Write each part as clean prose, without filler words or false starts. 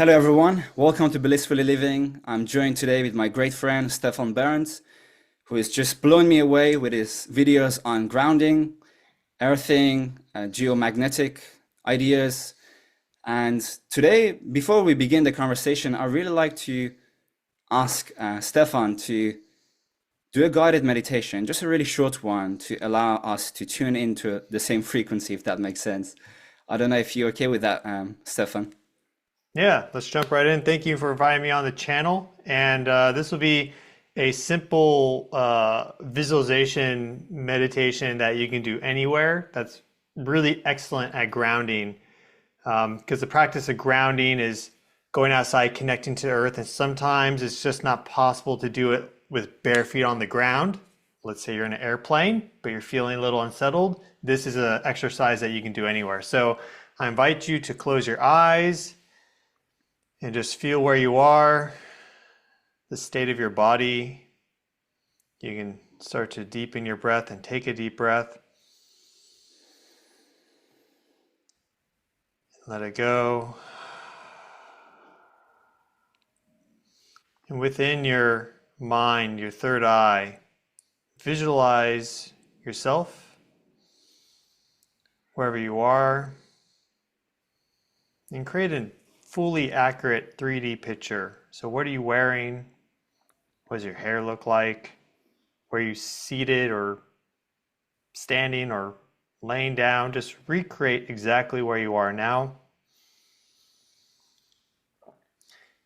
Hello everyone, welcome to Blissfully Living. I'm joined today with my great friend Stefan Burns, who is just blowing me away with his videos on grounding, earthing, geomagnetic ideas. And today, before we begin the conversation, I really like to ask Stefan to do a guided meditation, just a really short one to allow us to tune into the same frequency, if that makes sense. I don't know if you're okay with that, Stefan. Yeah, let's jump right in. Thank you for inviting me on the channel. And this will be a simple visualization meditation that you can do anywhere. That's really excellent at grounding because the practice of grounding is going outside, connecting to the earth. And sometimes it's just not possible to do it with bare feet on the ground. Let's say you're in an airplane, but you're feeling a little unsettled. This is an exercise that you can do anywhere. So I invite you to close your eyes and just feel where you are, the state of your body. You can start to deepen your breath and take a deep breath. Let it go. And within your mind, your third eye, visualize yourself wherever you are and create a fully accurate 3D picture. So what are you wearing? What does your hair look like? Where are you seated or standing or laying down? Just recreate exactly where you are now.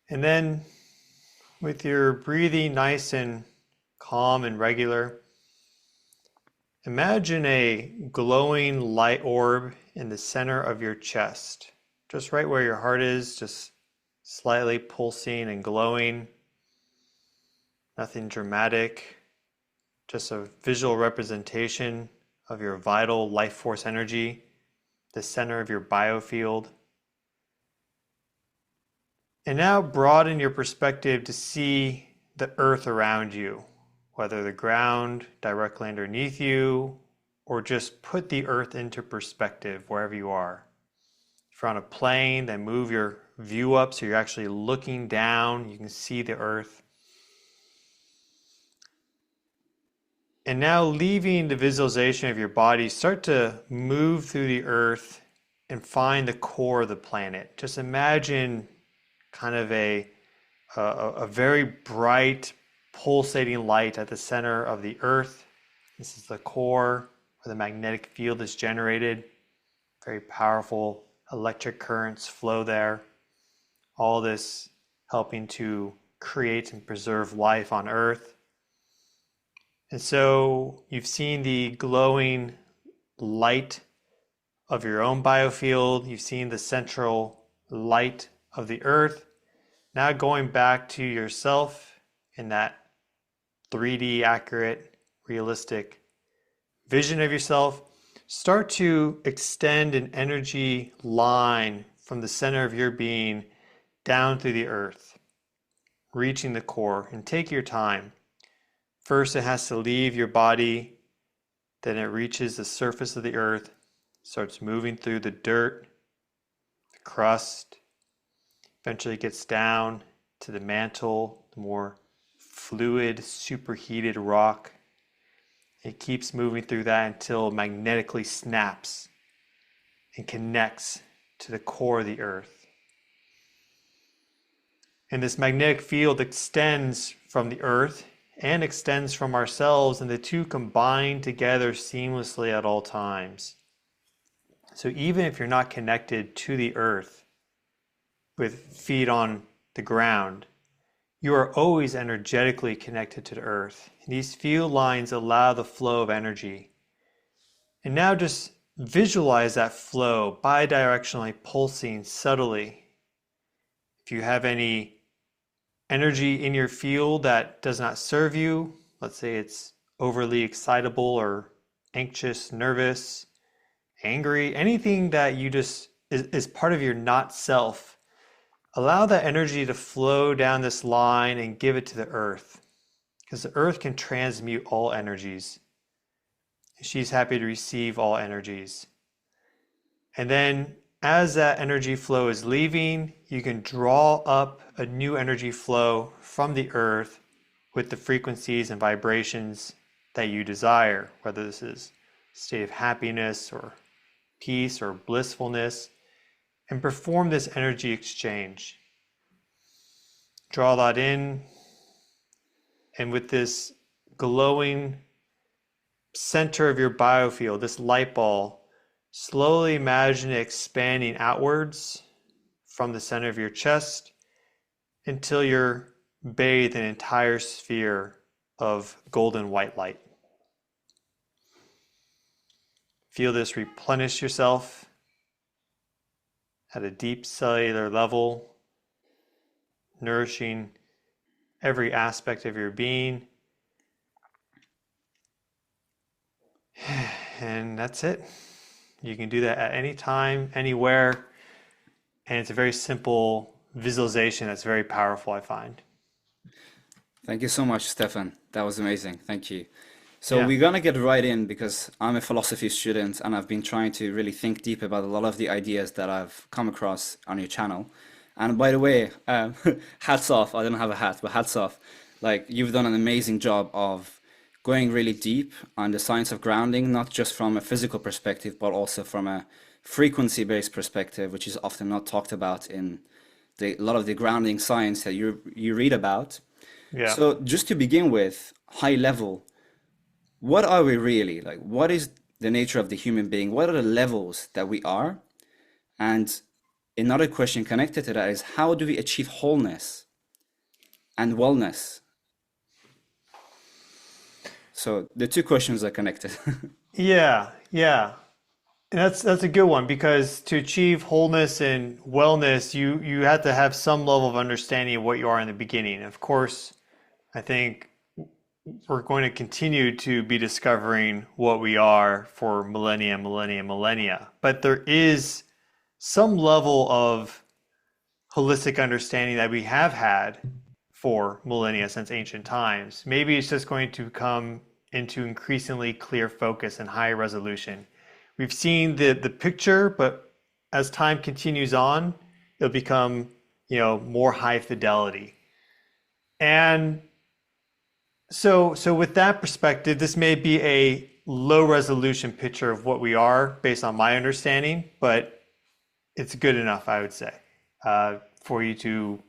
And then with your breathing nice and calm and regular, imagine a glowing light orb in the center of your chest, just right where your heart is, just slightly pulsing and glowing. Nothing dramatic, just a visual representation of your vital life force energy, the center of your biofield. And now broaden your perspective to see the earth around you, whether the ground directly underneath you, or just put the earth into perspective wherever you are. If you're on a plane, then move your view up so you're actually looking down. You can see the earth. And now leaving the visualization of your body, start to move through the earth and find the core of the planet. Just imagine kind of a very bright pulsating light at the center of the earth. This is the core where the magnetic field is generated. Very powerful electric currents flow there. All this helping to create and preserve life on earth. And so you've seen the glowing light of your own biofield. You've seen the central light of the earth. Now going back to yourself in that 3D accurate, realistic vision of yourself, start to extend an energy line from the center of your being down through the earth, reaching the core, and take your time. First, it has to leave your body, then it reaches the surface of the earth, starts moving through the dirt, the crust, eventually gets down to the mantle, the more fluid, superheated rock. It keeps moving through that until it magnetically snaps and connects to the core of the earth. And this magnetic field extends from the earth and extends from ourselves, and the two combine together seamlessly at all times. So even if you're not connected to the earth with feet on the ground, you are always energetically connected to the earth. And these field lines allow the flow of energy. And now just visualize that flow bidirectionally pulsing subtly. If you have any energy in your field that does not serve you, let's say it's overly excitable or anxious, nervous, angry, anything that you just is part of your not self, allow that energy to flow down this line and give it to the earth, because the earth can transmute all energies. She's happy to receive all energies. And then as that energy flow is leaving, you can draw up a new energy flow from the earth with the frequencies and vibrations that you desire, whether this is a state of happiness or peace or blissfulness, and perform this energy exchange. Draw that in, and with this glowing center of your biofield, this light ball, slowly imagine it expanding outwards from the center of your chest until you're bathed in an entire sphere of golden white light. Feel this replenish yourself at a deep cellular level, nourishing every aspect of your being. And that's it. You can do that at any time, anywhere. And it's a very simple visualization that's very powerful, I find. Thank you so much, Stefan. That was amazing. Thank you. So Yeah. we're gonna get right in because I'm a philosophy student and I've been trying to really think deep about a lot of the ideas that I've come across on your channel. And by the way, hats off. I don't have a hat, but hats off. Like you've done an amazing job of going really deep on the science of grounding, not just from a physical perspective, but also from a frequency-based perspective, which is often not talked about in a lot of the grounding science that you read about. Yeah. So just to begin with, high level, what are we really? Like, what is the nature of the human being? What are the levels that we are? And another question connected to that is how do we achieve wholeness and wellness? So the two questions are connected. Yeah. And that's a good one, because to achieve wholeness and wellness, you have to have some level of understanding of what you are in the beginning. Of course, I think we're going to continue to be discovering what we are for millennia. But there is some level of holistic understanding that we have had for millennia since ancient times. Maybe it's just going to come into increasingly clear focus and high resolution. We've seen the picture, but as time continues on, it'll become, more high fidelity. And so with that perspective, this may be a low resolution picture of what we are based on my understanding, but it's good enough, I would say, for you to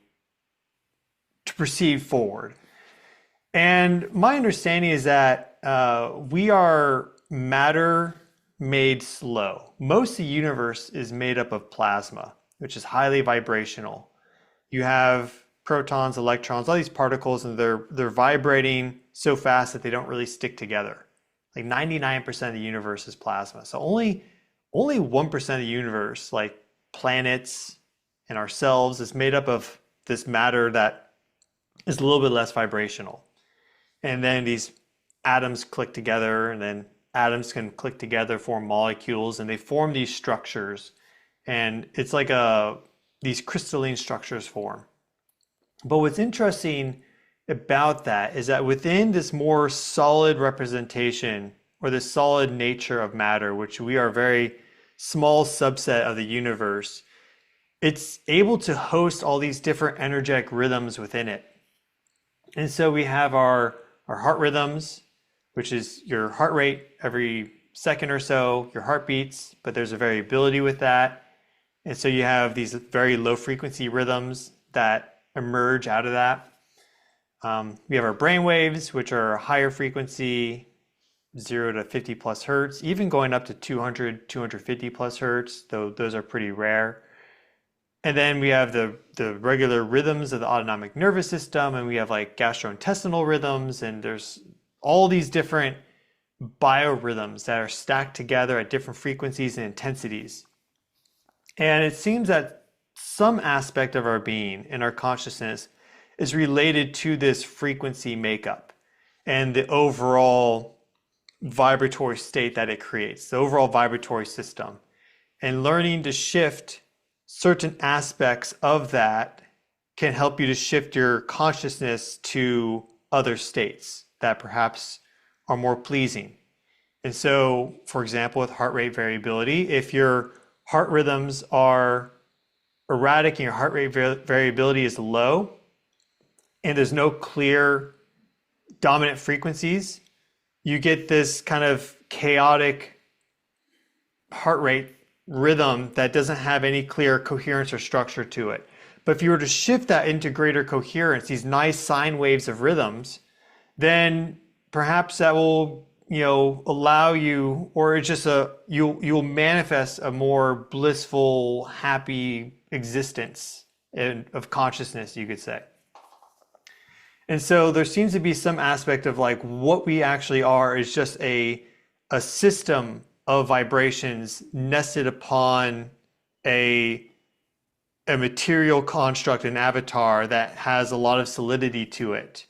proceed forward. And my understanding is that we are matter made slow. Most of the universe is made up of plasma, which is highly vibrational. You have protons, electrons, all these particles, and they're vibrating so fast that they don't really stick together. Like 99% of the universe is plasma. So only 1% of the universe, like planets and ourselves, is made up of this matter that is a little bit less vibrational. And then these atoms click together, and then atoms can click together, form molecules, and they form these structures. And it's like these crystalline structures form. But what's interesting about that is that within this more solid representation, or the solid nature of matter, which we are a very small subset of the universe, it's able to host all these different energetic rhythms within it. And so we have our heart rhythms, which is your heart rate every second or so, your heartbeats, but there's a variability with that. And so you have these very low frequency rhythms that emerge out of that. We have our brain waves, which are higher frequency, 0 to 50 plus hertz, even going up to 200, 250 plus hertz, though those are pretty rare. And then we have the regular rhythms of the autonomic nervous system, and we have like gastrointestinal rhythms, and there's all these different biorhythms that are stacked together at different frequencies and intensities. And it seems that some aspect of our being and our consciousness is related to this frequency makeup and the overall vibratory state that it creates, the overall vibratory system. And learning to shift certain aspects of that can help you to shift your consciousness to other states that perhaps are more pleasing. And so, for example, with heart rate variability, if you're heart rhythms are erratic and your heart rate variability is low, and there's no clear dominant frequencies, you get this kind of chaotic heart rate rhythm that doesn't have any clear coherence or structure to it. But if you were to shift that into greater coherence, these nice sine waves of rhythms, then perhaps that will, allow you, or it's just you'll manifest a more blissful, happy existence of consciousness, you could say. And so there seems to be some aspect of like what we actually are is just a system of vibrations nested upon a material construct, an avatar that has a lot of solidity to it,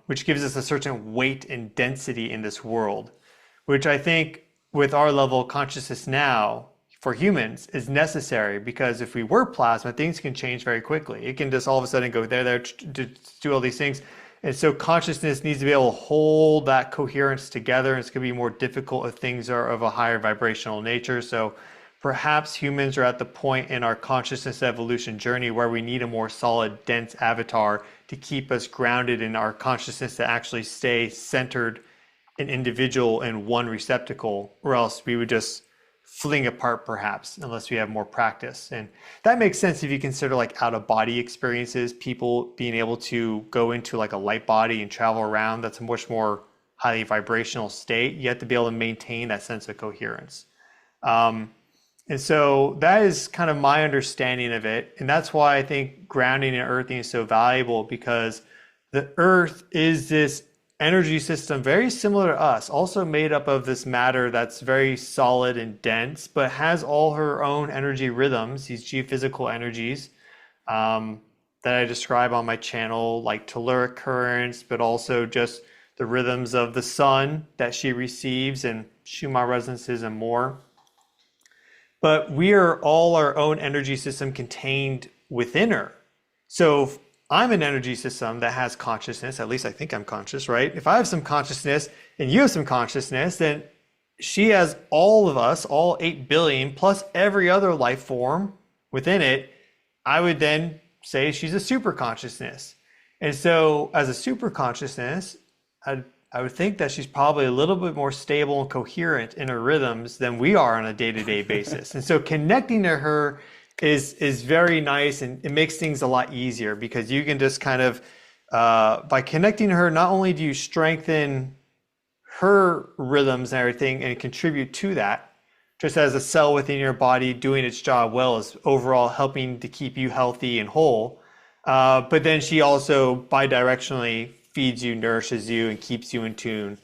which gives us a certain weight and density in this world, which I think with our level of consciousness now for humans is necessary, because if we were plasma, things can change very quickly. It can just all of a sudden go there, to do all these things. And so consciousness needs to be able to hold that coherence together. And it's going to be more difficult if things are of a higher vibrational nature. So perhaps humans are at the point in our consciousness evolution journey where we need a more solid, dense avatar to keep us grounded in our consciousness, to actually stay centered and individual in one receptacle, or else we would just fling apart perhaps, unless we have more practice. And that makes sense if you consider like out of body experiences, people being able to go into like a light body and travel around. That's a much more highly vibrational state. You have to be able to maintain that sense of coherence. And so that is kind of my understanding of it. And that's why I think grounding and earthing is so valuable, because the earth is this energy system very similar to us, also made up of this matter that's very solid and dense, but has all her own energy rhythms, these geophysical energies that I describe on my channel, like telluric currents, but also just the rhythms of the sun that she receives and Schumann resonances and more. But we are all our own energy system contained within her. So I'm an energy system that has consciousness. At least I think I'm conscious, right? If I have some consciousness and you have some consciousness, then she has all of us, all 8 billion, plus every other life form within it. I would then say she's a super consciousness. And so as a super consciousness, I would think that she's probably a little bit more stable and coherent in her rhythms than we are on a day-to-day basis. And so connecting to her is very nice, and it makes things a lot easier, because you can just kind of, by connecting to her, not only do you strengthen her rhythms and everything and contribute to that, just as a cell within your body doing its job well is overall helping to keep you healthy and whole. But then she also bidirectionally feeds you, nourishes you, and keeps you in tune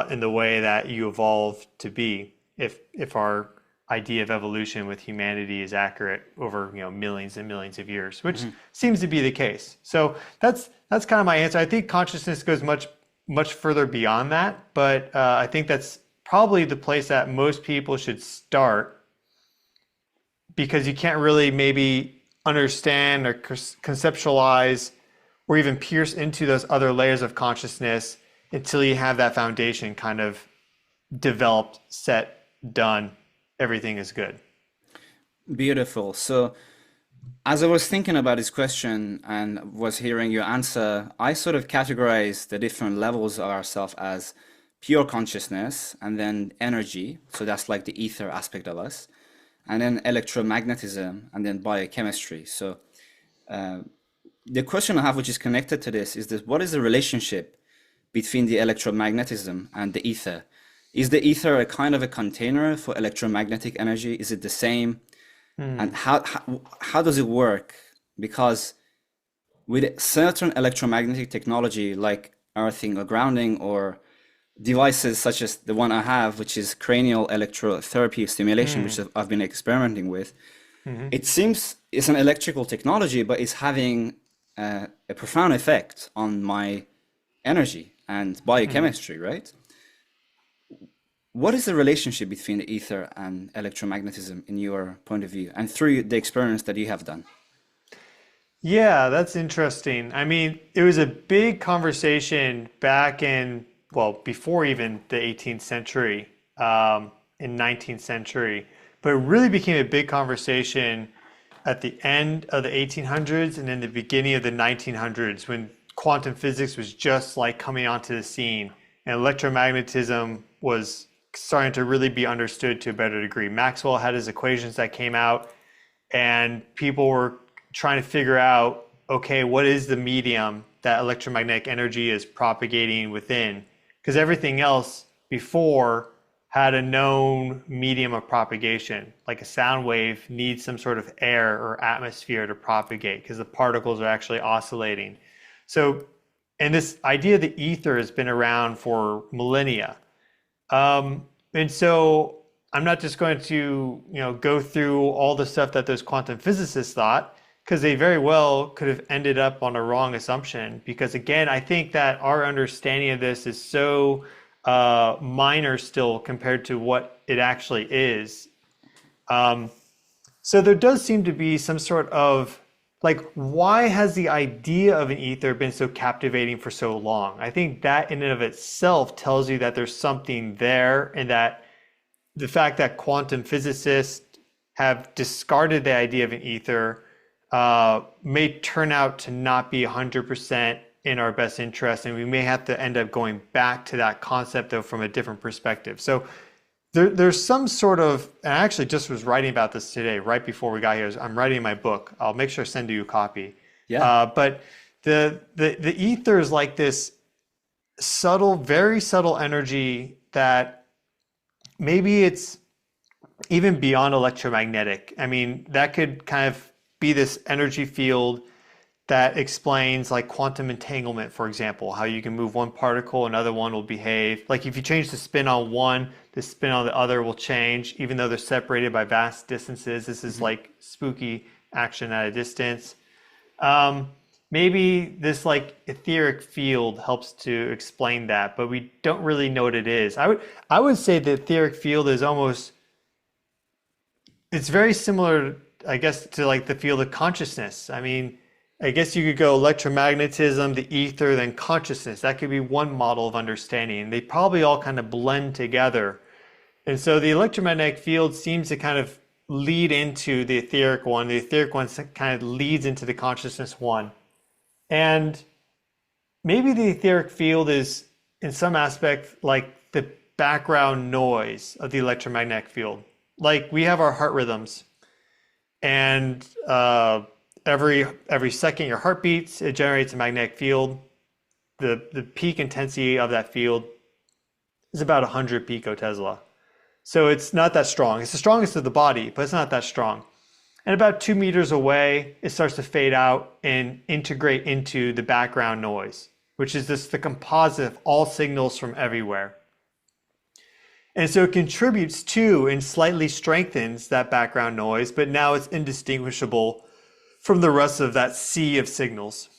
in the way that you evolve to be, if our idea of evolution with humanity is accurate over millions and millions of years, which seems to be the case. So that's kind of my answer. I think consciousness goes much further beyond that, but I think that's probably the place that most people should start, because you can't really maybe understand or conceptualize or even pierce into those other layers of consciousness until you have that foundation kind of developed, set, done. Everything is good. Beautiful. So as I was thinking about this question and was hearing your answer, I sort of categorized the different levels of ourselves as pure consciousness, and then energy. So that's like the ether aspect of us, and then electromagnetism, and then biochemistry. So the question I have, which is connected to this, is what is the relationship between the electromagnetism and the ether? Is the ether a kind of a container for electromagnetic energy? Is it the same? And how does it work? Because with certain electromagnetic technology like earthing or grounding, or devices such as the one I have, which is cranial electrotherapy stimulation, which I've been experimenting with, it seems it's an electrical technology, but it's having a profound effect on my energy and biochemistry, right? What is the relationship between the ether and electromagnetism in your point of view, and through the experience that you have done? Yeah, that's interesting. I mean, it was a big conversation back in, well, before even the 18th century, in 19th century. but it really became a big conversation at the end of the 1800s and in the beginning of the 1900s, when quantum physics was just like coming onto the scene and electromagnetism was starting to really be understood to a better degree. Maxwell had his equations that came out, and people were trying to figure out, okay, what is the medium that electromagnetic energy is propagating within? Because everything else before had a known medium of propagation. Like a sound wave needs some sort of air or atmosphere to propagate because the particles are actually oscillating. So, and this idea of the ether has been around for millennia. And so I'm not just going to, go through all the stuff that those quantum physicists thought, because they very well could have ended up on a wrong assumption. Because again, I think that our understanding of this is so minor still compared to what it actually is. So there does seem to be some sort of, like, why has the idea of an ether been so captivating for so long? I think that in and of itself tells you that there's something there, and that the fact that quantum physicists have discarded the idea of an ether may turn out to not be 100% in our best interest, and we may have to end up going back to that concept though from a different perspective. So there's some sort of, and I actually just was writing about this today, right before we got here. I'm writing my book. I'll make sure I send you a copy. Yeah. But the ether is like this subtle, very subtle energy that maybe it's even beyond electromagnetic. I mean, that could kind of be this energy field that explains like quantum entanglement, for example, how you can move one particle, another one will behave. Like if you change the spin on one, the spin on the other will change, even though they're separated by vast distances. This is like spooky action at a distance. Maybe this like etheric field helps to explain that, but we don't really know what it is. I would say the etheric field is almost, it's very similar, I guess, to like the field of consciousness. I mean, I guess you could go electromagnetism, the ether, then consciousness. That could be one model of understanding. They probably all kind of blend together. And so the electromagnetic field seems to kind of lead into the etheric one. The etheric one kind of leads into the consciousness one. And maybe the etheric field is, in some aspect, like the background noise of the electromagnetic field. Like we have our heart rhythms, and every second your heart beats, it generates a magnetic field. The peak intensity of that field is about 100 picotesla. So it's not that strong. It's the strongest of the body, but it's not that strong. And about 2 meters away, it starts to fade out and integrate into the background noise, which is the composite of all signals from everywhere. And so it contributes to and slightly strengthens that background noise, but now it's indistinguishable from the rest of that sea of signals.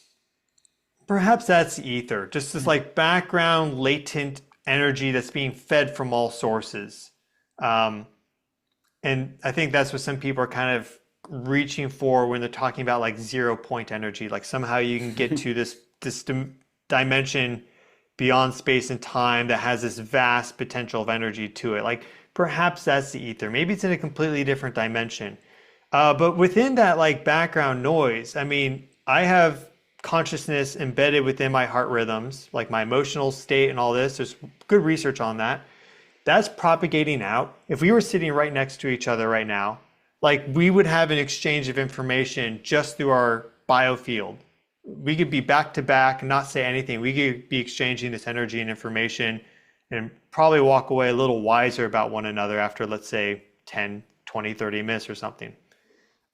Perhaps that's the ether, just this like background latent energy that's being fed from all sources. And I think that's what some people are kind of reaching for when they're talking about like 0 point energy, like somehow you can get to this dimension beyond space and time that has this vast potential of energy to it. Like perhaps that's the ether. Maybe it's in a completely different dimension. But within that like background noise, I mean, I have consciousness embedded within my heart rhythms, like my emotional state and all this. There's good research on that. That's propagating out. If we were sitting right next to each other right now, like we would have an exchange of information just through our biofield. We could be back to back, not say anything. We could be exchanging this energy and information and probably walk away a little wiser about one another after, let's say, 10, 20, 30 minutes or something.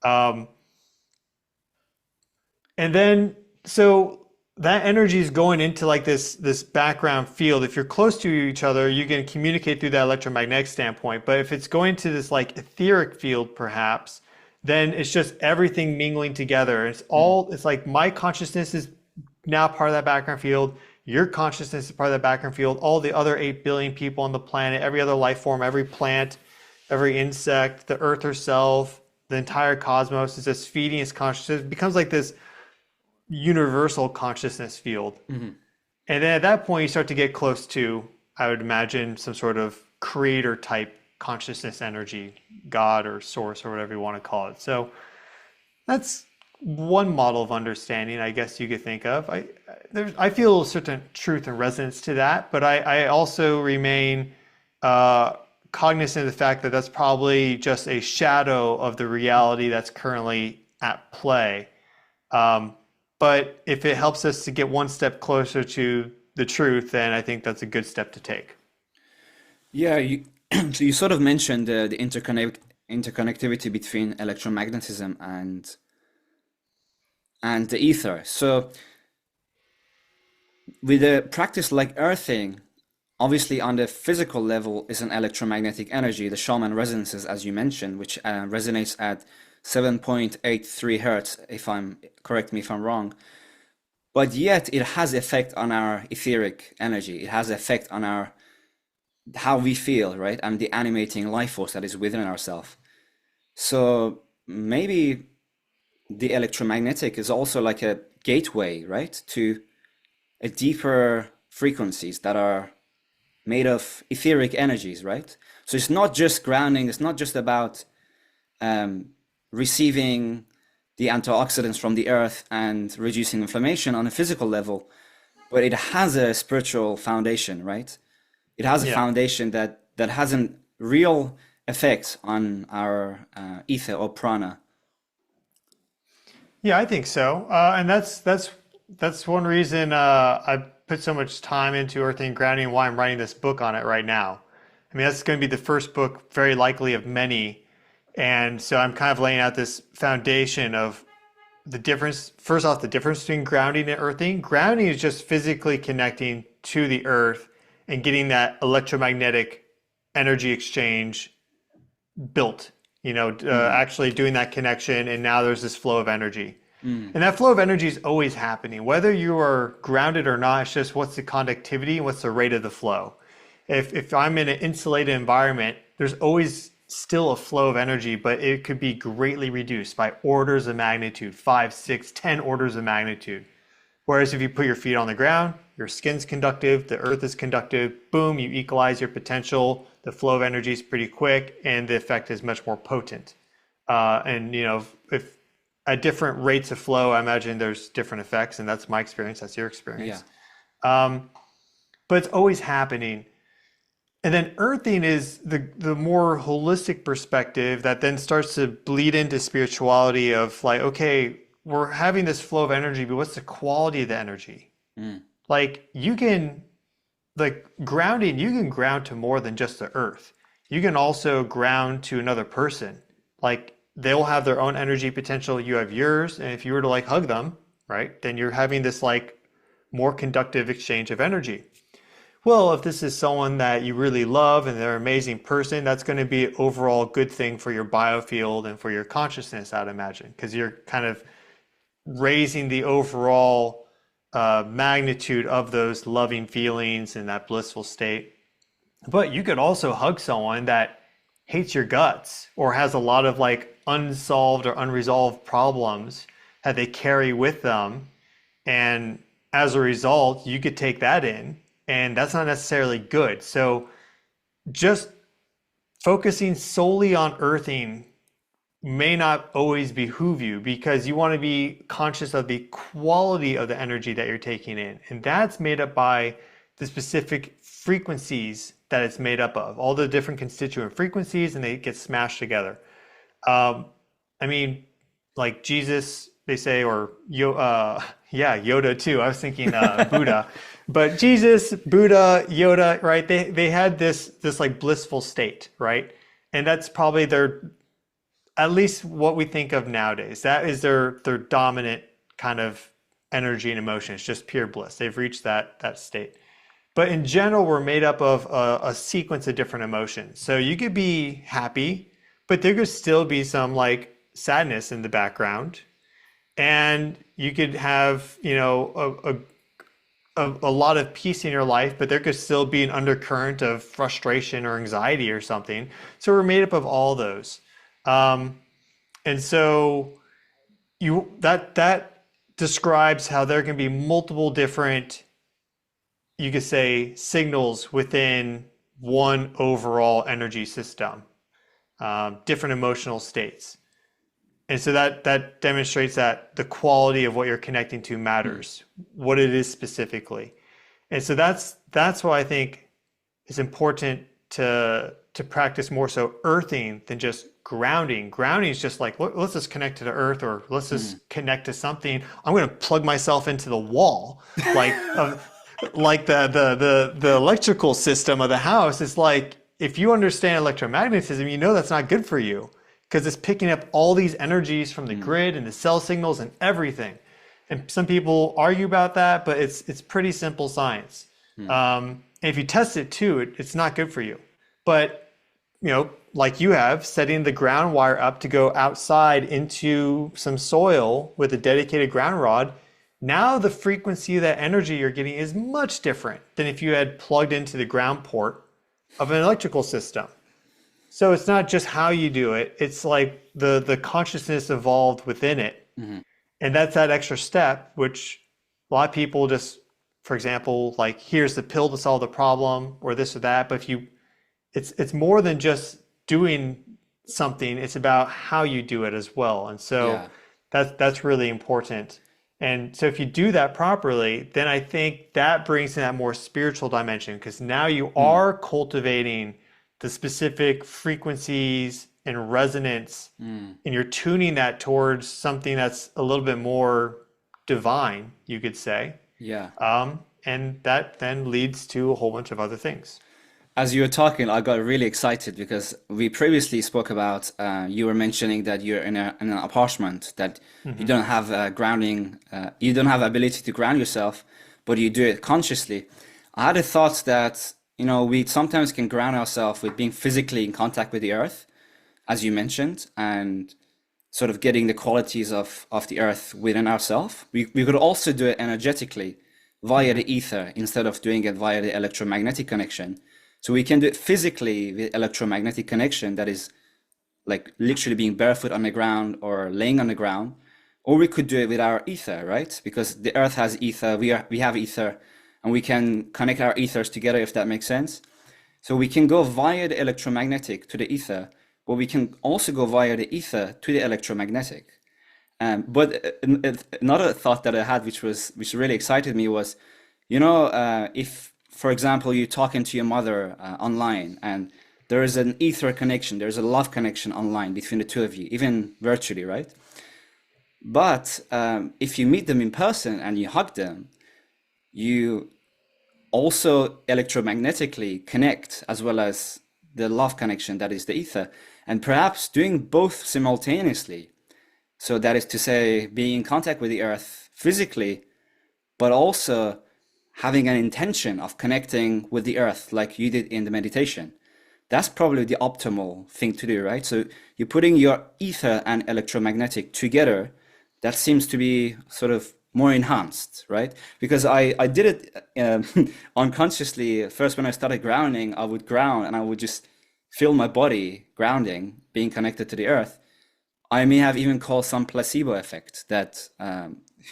And then, so that energy is going into like this background field. If you're close to each other, you can communicate through that electromagnetic standpoint. But if it's going to this like etheric field, perhaps, then it's just everything mingling together. It's all, it's like my consciousness is now part of that background field. Your consciousness is part of that background field. All the other 8 billion people on the planet, every other life form, every plant, every insect, the earth herself, the entire cosmos is just feeding its consciousness. It becomes like this universal consciousness field. Mm-hmm. And then at that point, you start to get close to, I would imagine, some sort of creator type consciousness energy, God or source or whatever you want to call it. So that's one model of understanding, I guess you could think of. I feel a certain truth and resonance to that, but I also remain cognizant of the fact that that's probably just a shadow of the reality that's currently at play. But if it helps us to get one step closer to the truth, then I think that's a good step to take. Yeah, so you sort of mentioned the interconnectivity between electromagnetism and the ether. So with a practice like earthing, obviously on the physical level is an electromagnetic energy, the Schumann resonances, as you mentioned, which resonates at 7.83 hertz, correct me if I'm wrong. But yet it has effect on our etheric energy. It has effect on how we feel, right? And the animating life force that is within ourselves. So maybe the electromagnetic is also like a gateway, right, to a deeper frequencies that are made of etheric energies, right? So it's not just grounding, it's not just about receiving the antioxidants from the earth and reducing inflammation on a physical level, but it has a spiritual foundation, right? It has a Yeah. foundation that has a real effect on our ether or prana. Yeah, I think so. And that's one reason I put so much time into earthing and grounding, why I'm writing this book on it right now. I mean, that's going to be the first book, very likely, of many. And so I'm kind of laying out this foundation of the difference. First off, the difference between grounding and earthing. Grounding is just physically connecting to the earth and getting that electromagnetic energy exchange built, actually doing that connection. And now there's this flow of energy. And that flow of energy is always happening. Whether you are grounded or not, it's just what's the conductivity and what's the rate of the flow. If I'm in an insulated environment, there's always still a flow of energy, but it could be greatly reduced by orders of magnitude, 5, 6, 10 orders of magnitude. Whereas if you put your feet on the ground, your skin's conductive, the earth is conductive, boom, you equalize your potential, the flow of energy is pretty quick, and the effect is much more potent. If at different rates of flow, I imagine there's different effects, and that's my experience, that's your experience. Yeah. But it's always happening. And then earthing is the more holistic perspective that then starts to bleed into spirituality of like, okay, we're having this flow of energy, but what's the quality of the energy? Like grounding, you can ground to more than just the earth. You can also ground to another person. Like they'll have their own energy potential, you have yours. And if you were to like hug them, right, then you're having this like more conductive exchange of energy. Well, if this is someone that you really love and they're an amazing person, that's going to be an overall good thing for your biofield and for your consciousness, I'd imagine, because you're kind of raising the overall magnitude of those loving feelings and that blissful state. But you could also hug someone that hates your guts or has a lot of like unsolved or unresolved problems that they carry with them. And as a result, you could take that in. And that's not necessarily good. So just focusing solely on earthing may not always behoove you because you want to be conscious of the quality of the energy that you're taking in. And that's made up by the specific frequencies that it's made up of, all the different constituent frequencies, and they get smashed together. Like Jesus, they say, or Yoda too. I was thinking Buddha. But Jesus, Buddha, Yoda, right? They had this like blissful state, right? And that's probably at least what we think of nowadays. That is their dominant kind of energy and emotion. It's just pure bliss. They've reached that state. But in general, we're made up of a sequence of different emotions. So you could be happy, but there could still be some like sadness in the background. And you could have, a lot of peace in your life, but there could still be an undercurrent of frustration or anxiety or something. So we're made up of all those. And so that describes how there can be multiple different, you could say, signals within one overall energy system, different emotional states. And so that demonstrates that the quality of what you're connecting to matters, what it is specifically. And so that's why I think it's important to practice more so earthing than just grounding. Grounding is just like, let's just connect to the earth, or let's just connect to something. I'm going to plug myself into the wall, like like the electrical system of the house. It's like, if you understand electromagnetism, you know that's not good for you, because it's picking up all these energies from the grid and the cell signals and everything. And some people argue about that, but it's pretty simple science. And if you test it too, it's not good for you. But, you know, like you have, setting the ground wire up to go outside into some soil with a dedicated ground rod, now the frequency of that energy you're getting is much different than if you had plugged into the ground port of an electrical system. So it's not just how you do it, it's like the consciousness evolved within it. And that's that extra step, which a lot of people just, for example, like, here's the pill to solve the problem, or this or that. But it's more than just doing something, it's about how you do it as well. And so that's really important. And so if you do that properly, then I think that brings in that more spiritual dimension, because now you are cultivating the specific frequencies and resonance, and you're tuning that towards something that's a little bit more divine, you could say. And that then leads to a whole bunch of other things. As you were talking, I got really excited because we previously spoke about, you were mentioning that you're in an apartment, that you don't have grounding, you don't have ability to ground yourself, but you do it consciously. I had a thought that, you know, we sometimes can ground ourselves with being physically in contact with the earth, as you mentioned, and sort of getting the qualities of the earth within ourselves. We could also do it energetically via the ether instead of doing it via the electromagnetic connection. So we can do it physically with electromagnetic connection, that is like literally being barefoot on the ground or laying on the ground, or we could do it with our ether, right? Because the earth has ether, we have ether, and we can connect our ethers together, if that makes sense. So we can go via the electromagnetic to the ether, but we can also go via the ether to the electromagnetic. But another thought that I had, which really excited me, was, you know, if, for example, you're talking to your mother online, and there is an ether connection, there's a love connection online between the two of you, even virtually, right? But if you meet them in person and you hug them, you also electromagnetically connect, as well as the love connection that is the ether, and perhaps doing both simultaneously. So that is to say, being in contact with the earth physically, but also having an intention of connecting with the earth like you did in the meditation. That's probably the optimal thing to do, right? So you're putting your ether and electromagnetic together. That seems to be sort of more enhanced, right? Because I did it unconsciously. First, when I started grounding, I would ground and I would just feel my body grounding, being connected to the earth. I may have even called some placebo effect that,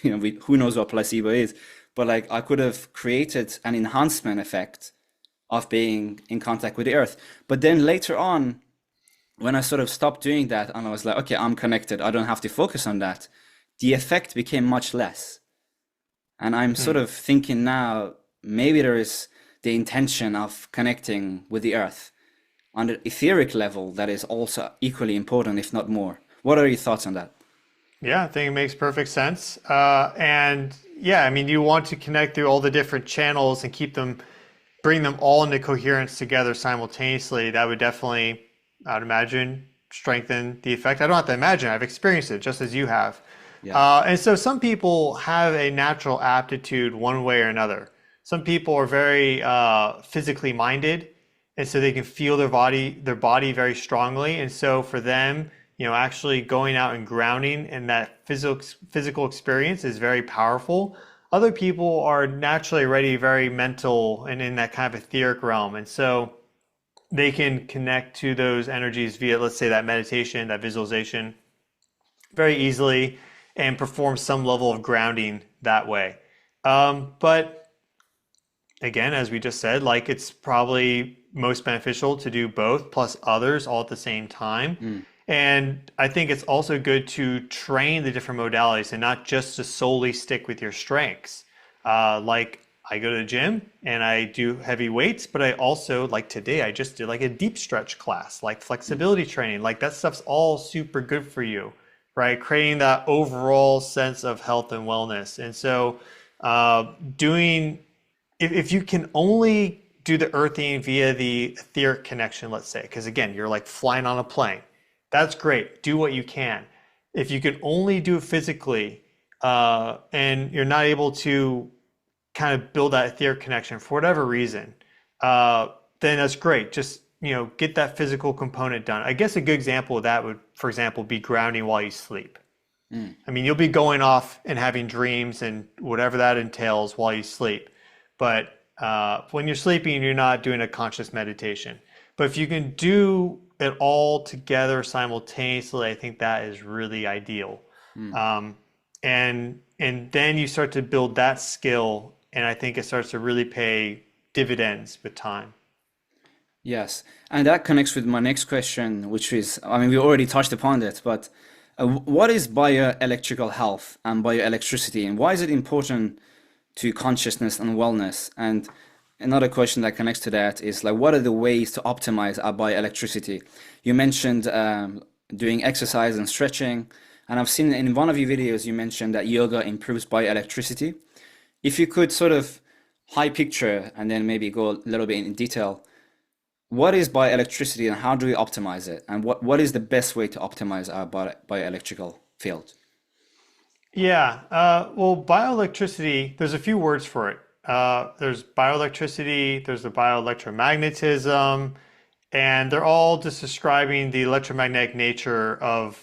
you know, who knows what placebo is, but like I could have created an enhancement effect of being in contact with the earth. But then later on, when I sort of stopped doing that and I was like, okay, I'm connected, I don't have to focus on that, the effect became much less. And I'm sort of thinking now, maybe there is the intention of connecting with the earth on the etheric level that is also equally important, if not more. What are your thoughts on that? Yeah, I think it makes perfect sense. And yeah, I mean, you want to connect through all the different channels and bring them all into coherence together simultaneously. That would definitely, I would imagine, strengthen the effect. I don't have to imagine, I've experienced it just as you have. And so some people have a natural aptitude one way or another. Some people are very physically minded, and so they can feel their body very strongly. And so for them, you know, actually going out and grounding and that physical experience is very powerful. Other people are naturally already very mental and in that kind of etheric realm. And so they can connect to those energies via, let's say, that meditation, that visualization very easily and perform some level of grounding that way. But again, as we just said, like, it's probably most beneficial to do both plus others all at the same time. And I think it's also good to train the different modalities and not just to solely stick with your strengths. Like I go to the gym and I do heavy weights, but I also, like today, I just did like a deep stretch class, like flexibility training. Like that stuff's all super good for you, right? Creating that overall sense of health and wellness. And so if you can only do the earthing via the etheric connection, let's say, because again, you're like flying on a plane. That's great. Do what you can. If you can only do it physically and you're not able to kind of build that etheric connection for whatever reason, then that's great. Just, get that physical component done. I guess a good example of that would, for example, be grounding while you sleep. I mean, you'll be going off and having dreams and whatever that entails while you sleep. But when you're sleeping, you're not doing a conscious meditation. But if you can do it all together simultaneously, I think that is really ideal. And then you start to build that skill, and I think it starts to really pay dividends with time. Yes, and that connects with my next question, which is, I mean, we already touched upon it, but what is bioelectrical health and bioelectricity, and why is it important to consciousness and wellness? And another question that connects to that is like, what are the ways to optimize our bioelectricity? You mentioned doing exercise and stretching, and I've seen in one of your videos, you mentioned that yoga improves bioelectricity. If you could sort of high picture and then maybe go a little bit in detail, what is bioelectricity and how do we optimize it? And what is the best way to optimize our bioelectrical field? Yeah, well, bioelectricity, there's a few words for it. There's bioelectricity, there's the bioelectromagnetism, and they're all just describing the electromagnetic nature of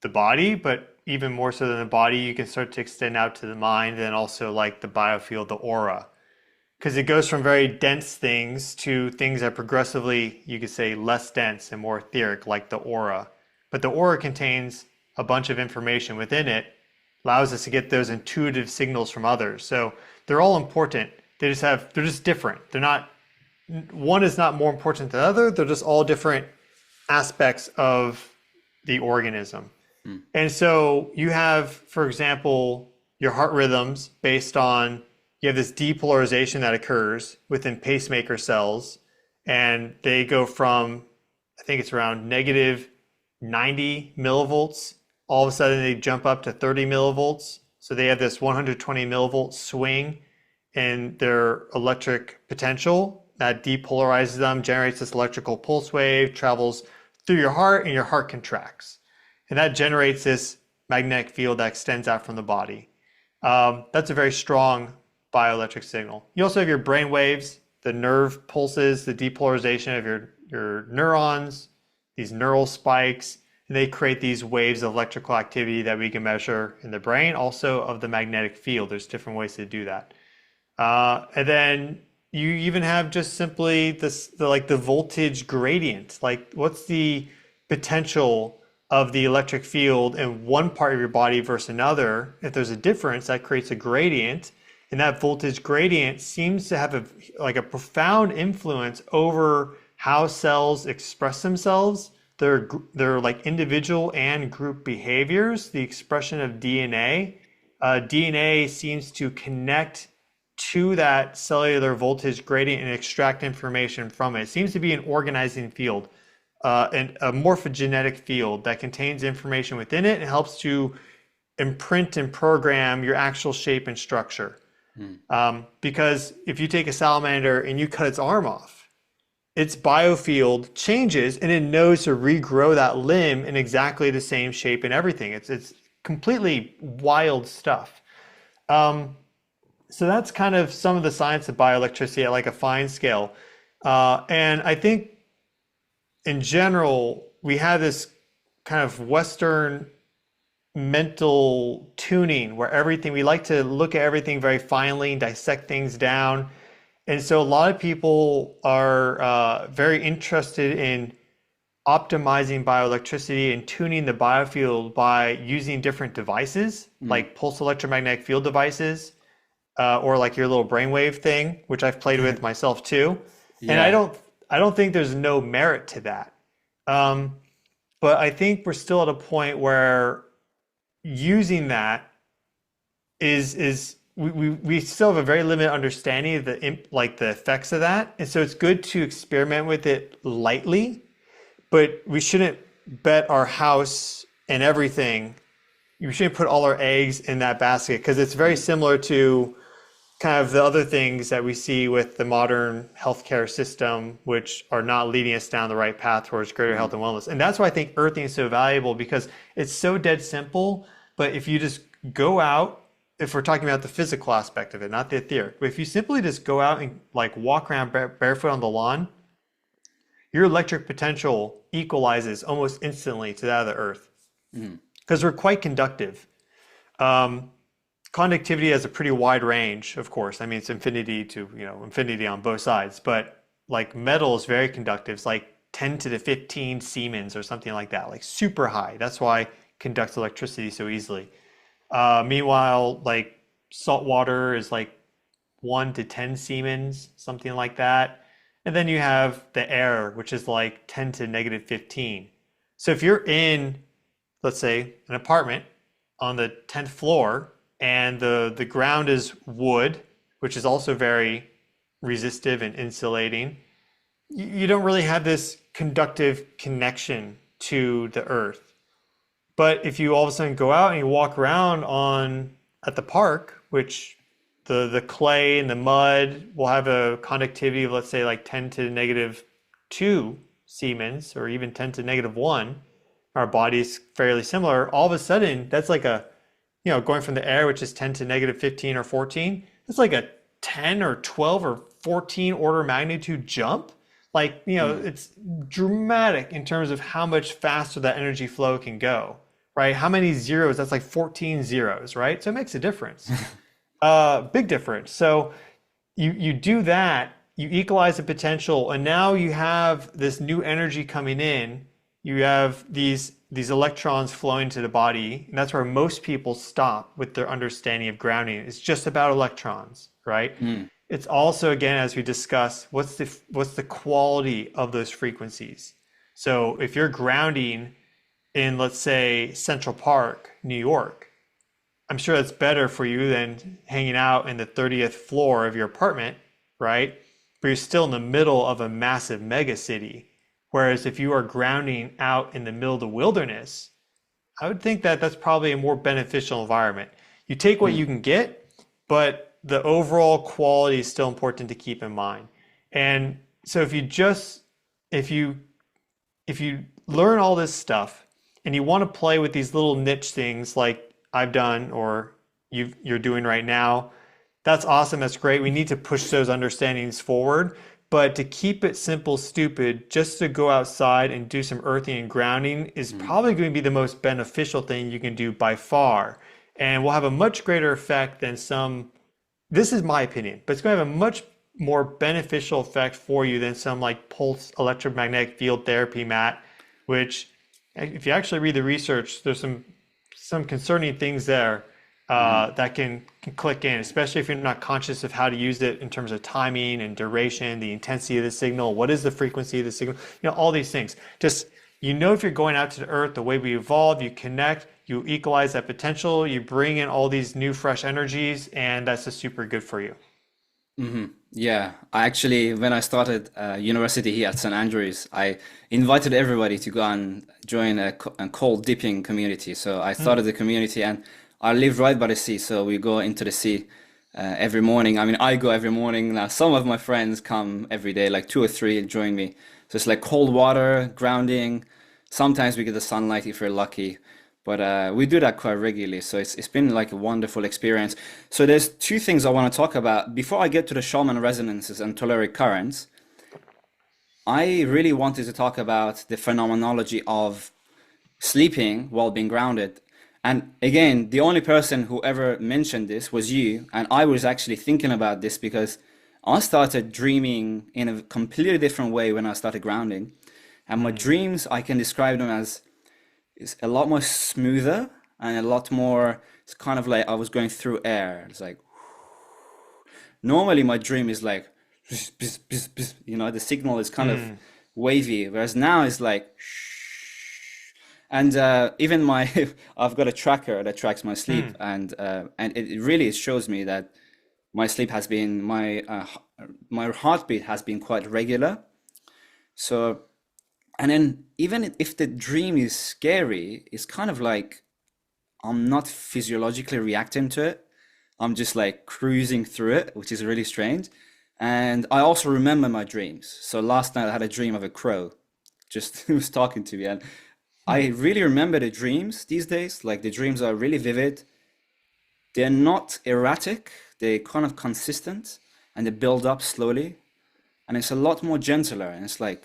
the body, but even more so than the body, you can start to extend out to the mind and also like the biofield, the aura. Because it goes from very dense things to things that progressively, you could say, less dense and more etheric, like the aura. But the aura contains a bunch of information within it, allows us to get those intuitive signals from others. So they're all important. They're just different. One is not more important than the other. They're just all different aspects of the organism. And so you have, for example, your heart rhythms based on, you have this depolarization that occurs within pacemaker cells, and they go from, I think it's around negative 90 millivolts. All of a sudden they jump up to 30 millivolts. So they have this 120 millivolt swing in their electric potential that depolarizes them, generates this electrical pulse wave, travels through your heart, and your heart contracts. And that generates this magnetic field that extends out from the body. That's a very strong bioelectric signal. You also have your brain waves, the nerve pulses, the depolarization of your neurons, these neural spikes, and they create these waves of electrical activity that we can measure in the brain, also of the magnetic field. There's different ways to do that. And then you even have just simply the voltage gradient. Like, what's the potential of the electric field in one part of your body versus another? If there's a difference, that creates a gradient. And that voltage gradient seems to have a profound influence over how cells express themselves, their like individual and group behaviors, the expression of DNA. DNA seems to connect to that cellular voltage gradient and extract information from it. It seems to be an organizing field, and a morphogenetic field that contains information within it and helps to imprint and program your actual shape and structure. Because if you take a salamander and you cut its arm off, its biofield changes and it knows to regrow that limb in exactly the same shape and everything. It's completely wild stuff. So that's kind of some of the science of bioelectricity at like a fine scale. And I think in general, we have this kind of Western mental tuning where we like to look at everything very finely and dissect things down. And so a lot of people are very interested in optimizing bioelectricity and tuning the biofield by using different devices, like pulse electromagnetic field devices, or like your little brainwave thing, which I've played with myself too. Yeah. And I don't think there's no merit to that. Um, but I think we're still at a point where using that is we still have a very limited understanding of the effects of that, and so it's good to experiment with it lightly, but we shouldn't bet our house and everything. You shouldn't put all our eggs in that basket, because it's very similar to kind of the other things that we see with the modern healthcare system, which are not leading us down the right path towards greater health and wellness. And that's why I think earthing is so valuable, because it's so dead simple. But if you just go out, if we're talking about the physical aspect of it, not the etheric, but if you simply just go out and like walk around barefoot on the lawn, your electric potential equalizes almost instantly to that of the earth, because we're quite conductive. Conductivity has a pretty wide range, of course. I mean, it's infinity to, infinity on both sides, but like metal is very conductive. It's like 10 to the 15 Siemens or something like that, like super high. That's why it conducts electricity so easily. Meanwhile, like salt water is like 1 to 10 Siemens, something like that. And then you have the air, which is like 10 to negative 15. So if you're in, let's say, an apartment on the 10th floor, and the ground is wood, which is also very resistive and insulating, you don't really have this conductive connection to the earth. But if you all of a sudden go out and you walk around at the park, which the clay and the mud will have a conductivity of, let's say, like 10 to negative 2 Siemens, or even 10 to negative 1, our body's fairly similar, all of a sudden that's like going from the air, which is 10 to negative 15 or 14, it's like a 10 or 12 or 14 order magnitude jump. Like, it's dramatic in terms of how much faster that energy flow can go, right? How many zeros? That's like 14 zeros, right? So it makes a difference, big difference. So you do that, you equalize the potential, and now you have this new energy coming in. You have these electrons flowing to the body, and that's where most people stop with their understanding of grounding. It's just about electrons, right? It's also, again, as we discussed, what's the quality of those frequencies? So if you're grounding in, let's say, Central Park, New York, I'm sure that's better for you than hanging out in the 30th floor of your apartment, right? But you're still in the middle of a massive mega city. Whereas if you are grounding out in the middle of the wilderness, I would think that that's probably a more beneficial environment. You take what you can get, but the overall quality is still important to keep in mind. And so if you learn all this stuff and you want to play with these little niche things like I've done or you're doing right now, that's awesome. That's great. We need to push those understandings forward. But to keep it simple, stupid, just to go outside and do some earthing and grounding is probably going to be the most beneficial thing you can do by far. And will have a much greater effect than this is my opinion, but it's going to have a much more beneficial effect for you than some like pulse electromagnetic field therapy mat, which if you actually read the research, there's some concerning things there that can click in, especially if you're not conscious of how to use it in terms of timing and duration, the intensity of the signal, what is the frequency of the signal, all these things. Just, if you're going out to the earth, the way we evolve, you connect, you equalize that potential, you bring in all these new fresh energies, and that's just super good for you. Yeah, I actually, when I started university here at St. Andrews, I invited everybody to go and join a cold dipping community. So I started the community, and I live right by the sea, so we go into the sea every morning. I mean, I go every morning. Now, some of my friends come every day, like 2 or 3, and join me. So it's like cold water, grounding. Sometimes we get the sunlight if we're lucky, but we do that quite regularly. So it's been like a wonderful experience. So there's 2 things I want to talk about. Before I get to the Schumann resonances and telluric currents, I really wanted to talk about the phenomenology of sleeping while being grounded. And again, the only person who ever mentioned this was you. And I was actually thinking about this because I started dreaming in a completely different way when I started grounding. And my dreams, I can describe them as is a lot more smoother and a lot more, it's kind of like I was going through air. It's like, normally my dream is like you know, the signal is kind of Mm, wavy, whereas now it's like shh. And even my I've got a tracker that tracks my sleep, mm. and it really shows me that my sleep has been my heartbeat has been quite regular. So, and then even if the dream is scary, it's kind of like I'm not physiologically reacting to it. I'm just like cruising through it, which is really strange. And I also remember my dreams. So last night I had a dream of a crow just who was talking to me. And I really remember the dreams these days. Like the dreams are really vivid. They're not erratic, they're kind of consistent and they build up slowly. And it's a lot more gentler. And it's like,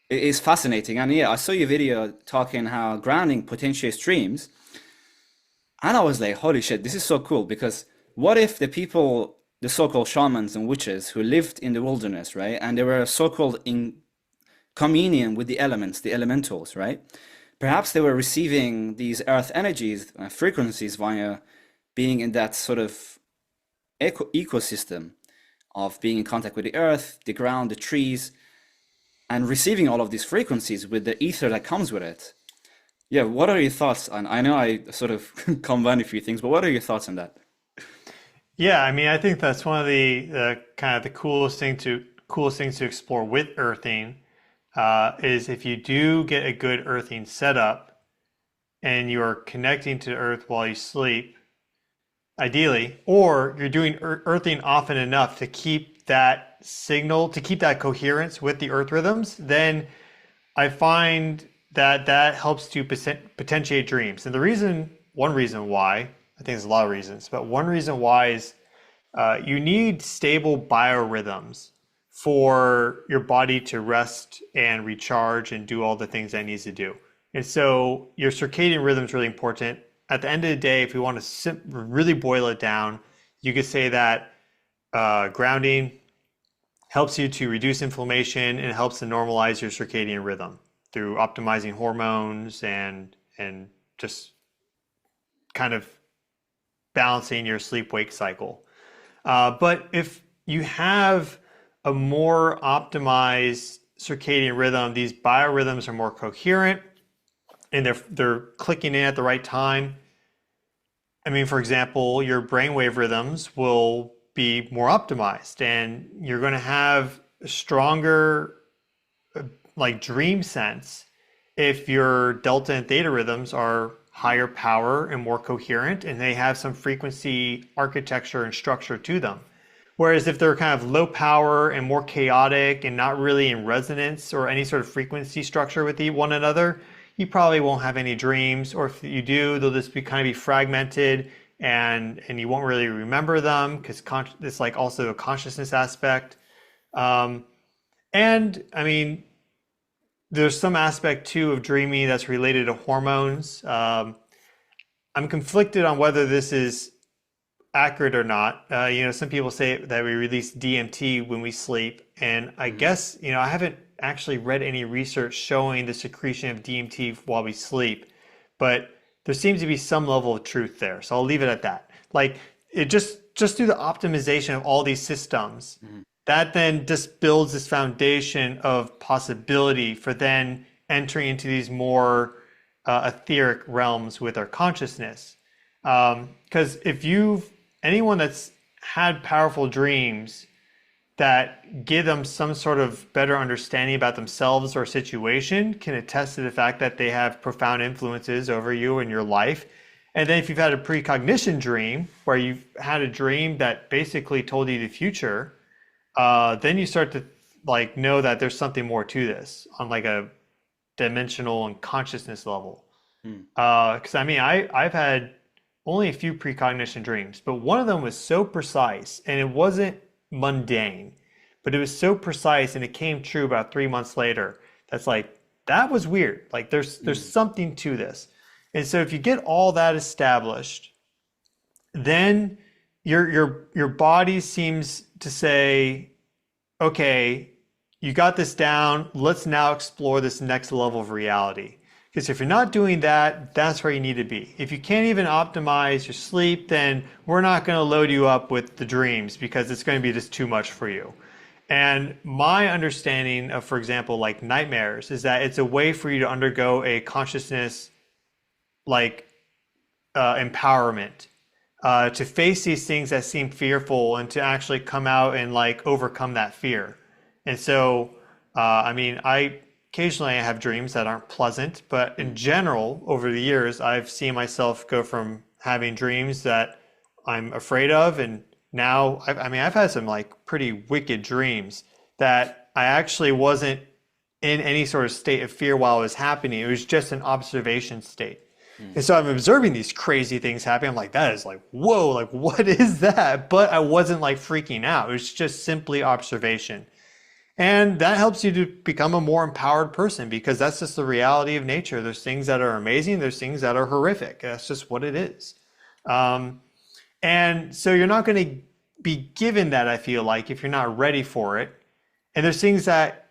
it is fascinating. And yeah, I saw your video talking how grounding potentiates dreams. And I was like, holy shit, this is so cool because what if the people, the so-called shamans and witches who lived in the wilderness, right? And they were so-called in communion with the elements, the elementals, right? Perhaps they were receiving these earth energies, frequencies via being in that sort of ecosystem of being in contact with the earth, the ground, the trees, and receiving all of these frequencies with the ether that comes with it. Yeah, what are your thoughts on? I know I sort of combine a few things, but what are your thoughts on that? Yeah, I mean, I think that's one of the kind of the coolest things to explore with earthing is if you do get a good earthing setup and you are connecting to Earth while you sleep, ideally, or you're doing earthing often enough to keep that signal, to keep that coherence with the Earth rhythms, then I find that that helps to potentiate dreams. And one reason why, I think there's a lot of reasons, but one reason why is you need stable biorhythms for your body to rest and recharge and do all the things that it needs to do. And so your circadian rhythm is really important. At the end of the day, if we want to really boil it down, you could say that grounding helps you to reduce inflammation and helps to normalize your circadian rhythm through optimizing hormones and just kind of balancing your sleep-wake cycle. But if you have a more optimized circadian rhythm, these biorhythms are more coherent and they're clicking in at the right time. I mean, for example, your brainwave rhythms will be more optimized and you're going to have a stronger like dream sense if your delta and theta rhythms are higher power and more coherent and they have some frequency architecture and structure to them. Whereas if they're kind of low power and more chaotic and not really in resonance or any sort of frequency structure with one another, you probably won't have any dreams, or if you do, they'll just be kind of be fragmented and you won't really remember them because it's like also a consciousness aspect. And I mean, there's some aspect too of dreaming that's related to hormones. I'm conflicted on whether this is accurate or not. Some people say that we release DMT when we sleep, and I guess, I haven't actually read any research showing the secretion of DMT while we sleep, but there seems to be some level of truth there. So I'll leave it at that. Like it just through the optimization of all these systems, that then just builds this foundation of possibility for then entering into these more etheric realms with our consciousness. Because anyone that's had powerful dreams that give them some sort of better understanding about themselves or situation can attest to the fact that they have profound influences over you in your life. And then if you've had a precognition dream where you've had a dream that basically told you the future, then you start to like know that there's something more to this on like a dimensional and consciousness level. Because I've had only a few precognition dreams, but one of them was so precise and it wasn't mundane, but it was so precise and it came true about 3 months later. That's like, that was weird. Like there's something to this. And so if you get all that established, then your body seems to say, okay, you got this down. Let's now explore this next level of reality. Because if you're not doing that, that's where you need to be. If you can't even optimize your sleep, then we're not going to load you up with the dreams because it's going to be just too much for you. And my understanding of, for example, like nightmares is that it's a way for you to undergo a consciousness like empowerment, to face these things that seem fearful and to actually come out and like overcome that fear. And so, I mean, I occasionally I have dreams that aren't pleasant, but in general, over the years, I've seen myself go from having dreams that I'm afraid of, and now, I mean, I've had some like pretty wicked dreams that I actually wasn't in any sort of state of fear while it was happening. It was just an observation state. And so I'm observing these crazy things happening. I'm like, that is like, whoa, like, what is that? But I wasn't like freaking out. It was just simply observation. And that helps you to become a more empowered person, because that's just the reality of nature. There's things that are amazing. There's things that are horrific. That's just what it is. And so you're not going to be given that, I feel like, if you're not ready for it. And there's things that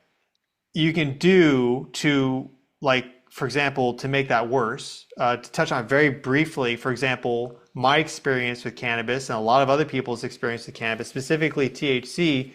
you can do to, like, for example, to make that worse. To touch on very briefly, for example, my experience with cannabis and a lot of other people's experience with cannabis, specifically THC,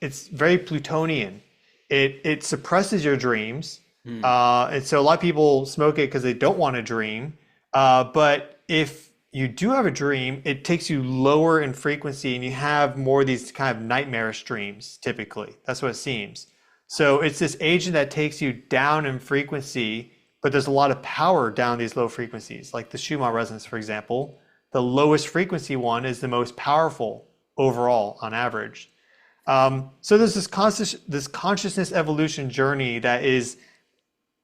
it's very Plutonian. It suppresses your dreams. And so a lot of people smoke it because they don't want to dream. But if you do have a dream, it takes you lower in frequency and you have more of these kind of nightmarish dreams, typically. That's what it seems. So it's this agent that takes you down in frequency, but there's a lot of power down these low frequencies, like the Schumann resonance, for example. The lowest frequency one is the most powerful overall on average. So there's this consciousness evolution journey that is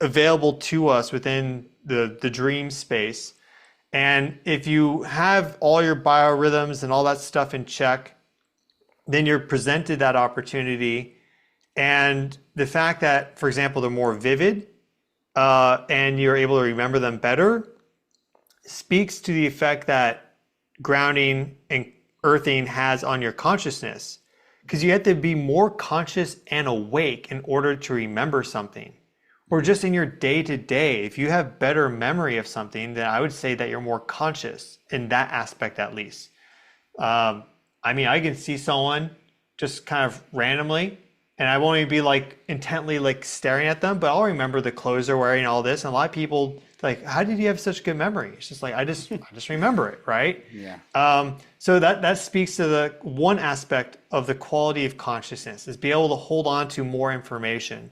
available to us within the dream space. And if you have all your biorhythms and all that stuff in check, then you're presented that opportunity. And the fact that, for example, they're more vivid and you're able to remember them better speaks to the effect that grounding and earthing has on your consciousness. Because you have to be more conscious and awake in order to remember something. Or just in your day-to-day, if you have better memory of something, then I would say that you're more conscious in that aspect, at least. I mean, I can see someone just kind of randomly, and I won't even be like intently like staring at them, but I'll remember the clothes they're wearing, all this. And a lot of people like, how did you have such good memory? It's just like, I just remember it, right? Yeah. So that speaks to the one aspect of the quality of consciousness, is be able to hold on to more information.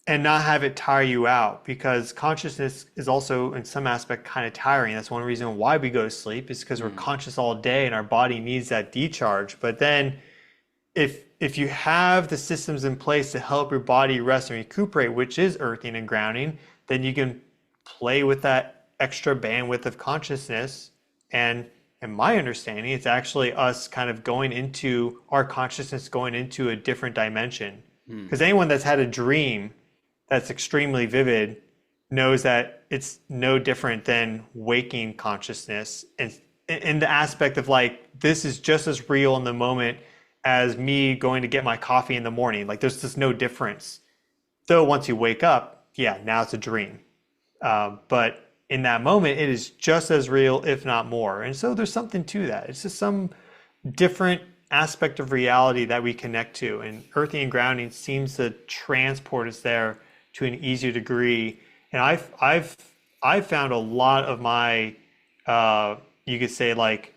And not have it tire you out, because consciousness is also in some aspect kind of tiring. That's one reason why we go to sleep, is because we're conscious all day and our body needs that decharge. But then if you have the systems in place to help your body rest and recuperate, which is earthing and grounding, then you can play with that extra bandwidth of consciousness. And in my understanding, it's actually us kind of going into our consciousness, going into a different dimension. Because anyone that's had a dream that's extremely vivid knows that it's no different than waking consciousness, and in the aspect of like, this is just as real in the moment as me going to get my coffee in the morning. Like, there's just no difference. Though once you wake up, yeah, now it's a dream. But in that moment, it is just as real, if not more. And so there's something to that. It's just some different aspect of reality that we connect to. And earthing and grounding seems to transport us there to an easier degree. And I've found a lot of my, you could say, like,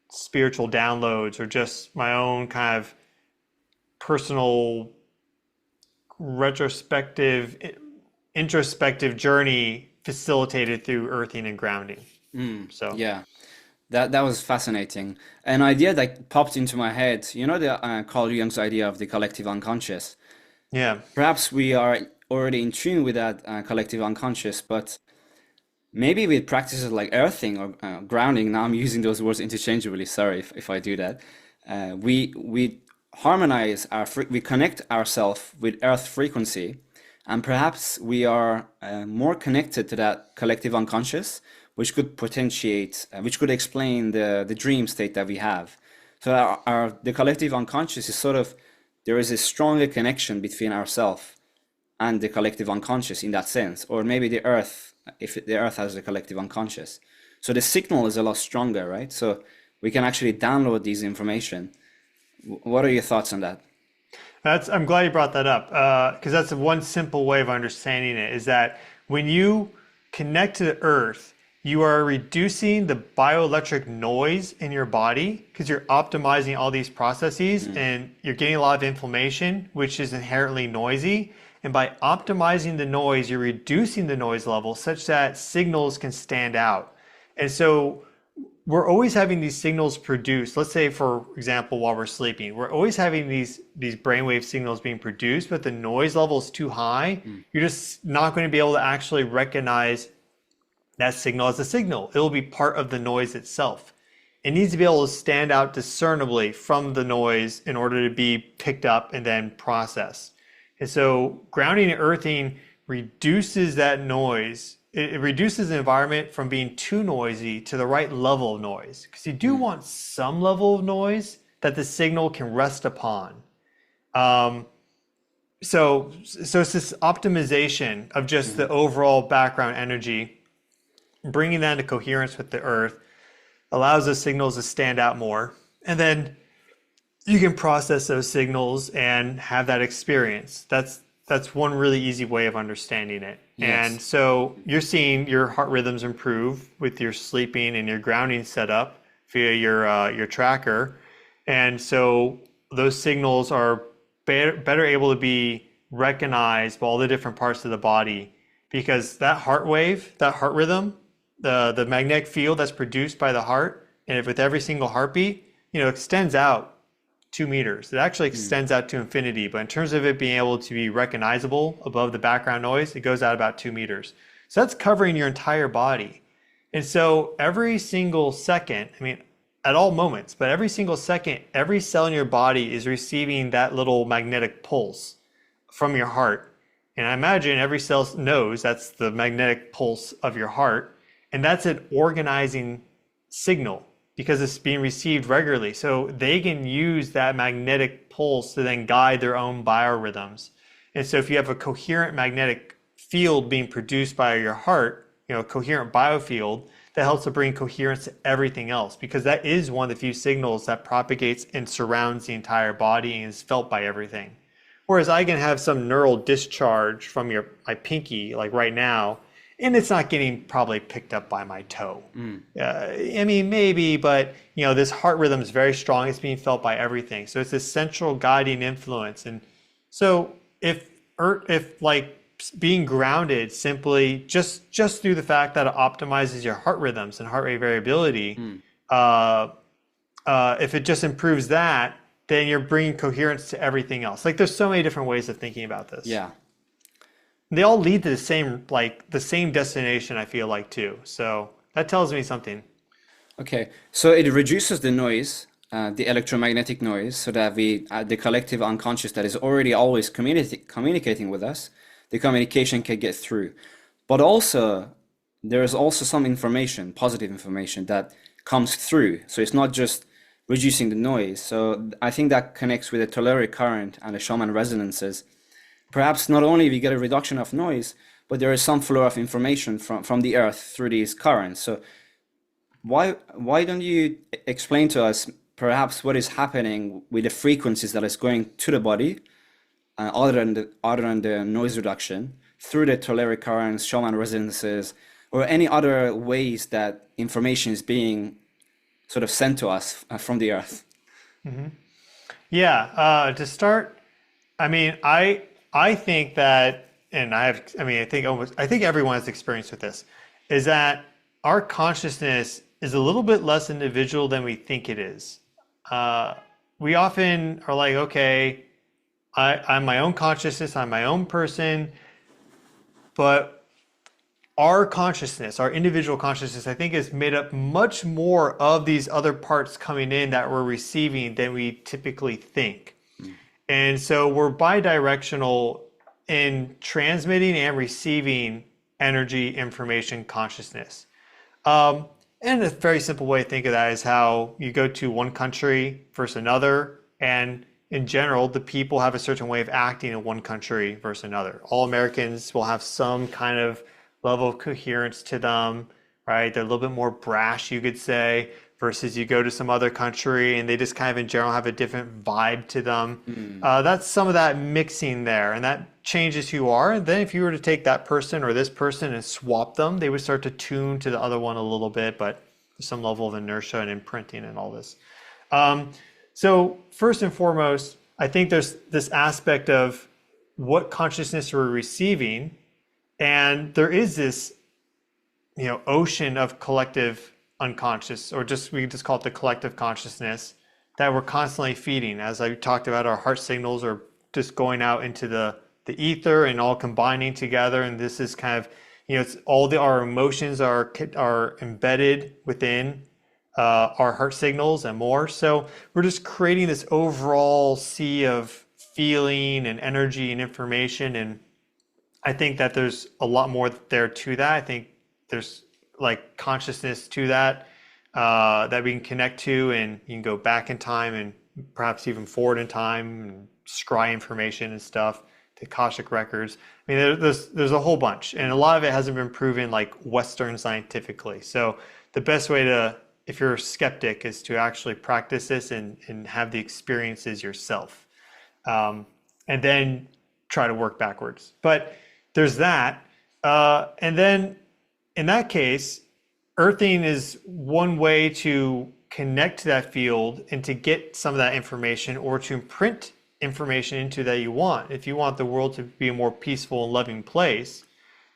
spiritual downloads, or just my own kind of personal introspective journey facilitated through earthing and grounding. So Yeah. That was fascinating. An idea that popped into my head, you know, the Carl Jung's idea of the collective unconscious. yeah, Perhaps we are already in tune with that collective unconscious, but maybe with practices like earthing or grounding, now I'm using those words interchangeably, sorry if I do that, we harmonize we connect ourselves with earth frequency, and perhaps we are more connected to that collective unconscious, which could potentiate, which could explain the dream state that we have. So the collective unconscious is sort of, there is a stronger connection between ourselves and the collective unconscious in that sense, or maybe the earth, if the earth has a collective unconscious. So the signal is a lot stronger, right? So we can actually download these information What are your thoughts on that? I'm glad you brought that up because that's one simple way of understanding it is that when you connect to the earth, you are reducing the bioelectric noise in your body because you're optimizing all these processes and you're getting a lot of inflammation, which is inherently noisy. And by optimizing the noise, you're reducing the noise level such that signals can stand out. And so we're always having these signals produced. Let's say, for example, while we're sleeping, we're always having these brainwave signals being produced, but the noise level is too high. You're just not going to be able to actually recognize that signal as a signal. It will be part of the noise itself. It needs to be able to stand out discernibly from the noise in order to be picked up and then processed. And so grounding and earthing reduces that noise. It reduces the environment from being too noisy to the right level of noise. Because you do want some level of noise that the signal can rest upon. So it's this optimization of just the overall background energy, bringing that into coherence with the earth, allows those signals to stand out more. And then you can process those signals and have that experience. That's one really easy way of understanding it. Yes. And so you're seeing your heart rhythms improve with your sleeping and your grounding setup via your tracker. And so those signals are better able to be recognized by all the different parts of the body because that heart wave, that heart rhythm, the magnetic field that's produced by the heart, and with every single heartbeat, extends out 2 meters. It actually extends out to infinity, but in terms of it being able to be recognizable above the background noise, it goes out about 2 meters. So that's covering your entire body. And so every single second, at all moments, but every single second, every cell in your body is receiving that little magnetic pulse from your heart. And I imagine every cell knows that's the magnetic pulse of your heart. And that's an organizing signal because it's being received regularly. So they can use that magnetic pulse to then guide their own biorhythms. And so if you have a coherent magnetic field being produced by your heart, a coherent biofield, that helps to bring coherence to everything else because that is one of the few signals that propagates and surrounds the entire body and is felt by everything. Whereas I can have some neural discharge from my pinky, like right now, and it's not getting probably picked up by my toe. Maybe, but this heart rhythm is very strong. It's being felt by everything. So it's this central guiding influence. And so if like being grounded simply just through the fact that it optimizes your heart rhythms and heart rate variability, if it just improves that, then you're bringing coherence to everything else. Like there's so many different ways of thinking about this. Yeah. They all lead to the same destination, I feel like, too. So that tells me something. Okay, so it reduces the noise, the electromagnetic noise, so that the collective unconscious that is already always communicating with us, the communication can get through. But also, there is also some information, positive information, that comes through. So it's not just reducing the noise. So I think that connects with the Telluric current and the Schumann resonances. Perhaps not only we get a reduction of noise, but there is some flow of information from the earth through these currents. So why don't you explain to us perhaps what is happening with the frequencies that is going to the body, other than the noise reduction, through the Telluric currents, Schumann resonances, or any other ways that information is being sort of sent to us from the earth? Yeah, to start, I think that, and I think everyone has experience with this, is that our consciousness is a little bit less individual than we think it is. We often are like, okay, I'm my own consciousness, I'm my own person, but our consciousness, our individual consciousness, I think is made up much more of these other parts coming in that we're receiving than we typically think. And so we're bidirectional in transmitting and receiving energy, information, consciousness. And a very simple way to think of that is how you go to one country versus another. And in general, the people have a certain way of acting in one country versus another. All Americans will have some kind of level of coherence to them, right? They're a little bit more brash, you could say. versus you go to some other country and they just kind of in general have a different vibe to them. That's some of that mixing there, and that changes who you are. And then if you were to take that person or this person and swap them, they would start to tune to the other one a little bit, but there's some level of inertia and imprinting and all this. So first and foremost, I think there's this aspect of what consciousness we're receiving, and there is this, ocean of collective unconscious, or we just call it the collective consciousness that we're constantly feeding. As I talked about, our heart signals are just going out into the ether and all combining together, and this is kind of, it's our emotions are embedded within our heart signals and more. So we're just creating this overall sea of feeling and energy and information. And I think that there's a lot more there to that. I think there's like consciousness to that, that we can connect to, and you can go back in time and perhaps even forward in time and scry information and stuff, the Akashic records. I mean, there's a whole bunch, and a lot of it hasn't been proven like Western scientifically. So the best way to, if you're a skeptic, is to actually practice this and have the experiences yourself, and then try to work backwards. But there's that. And then in that case, earthing is one way to connect to that field and to get some of that information, or to imprint information into that you want. If you want the world to be a more peaceful and loving place,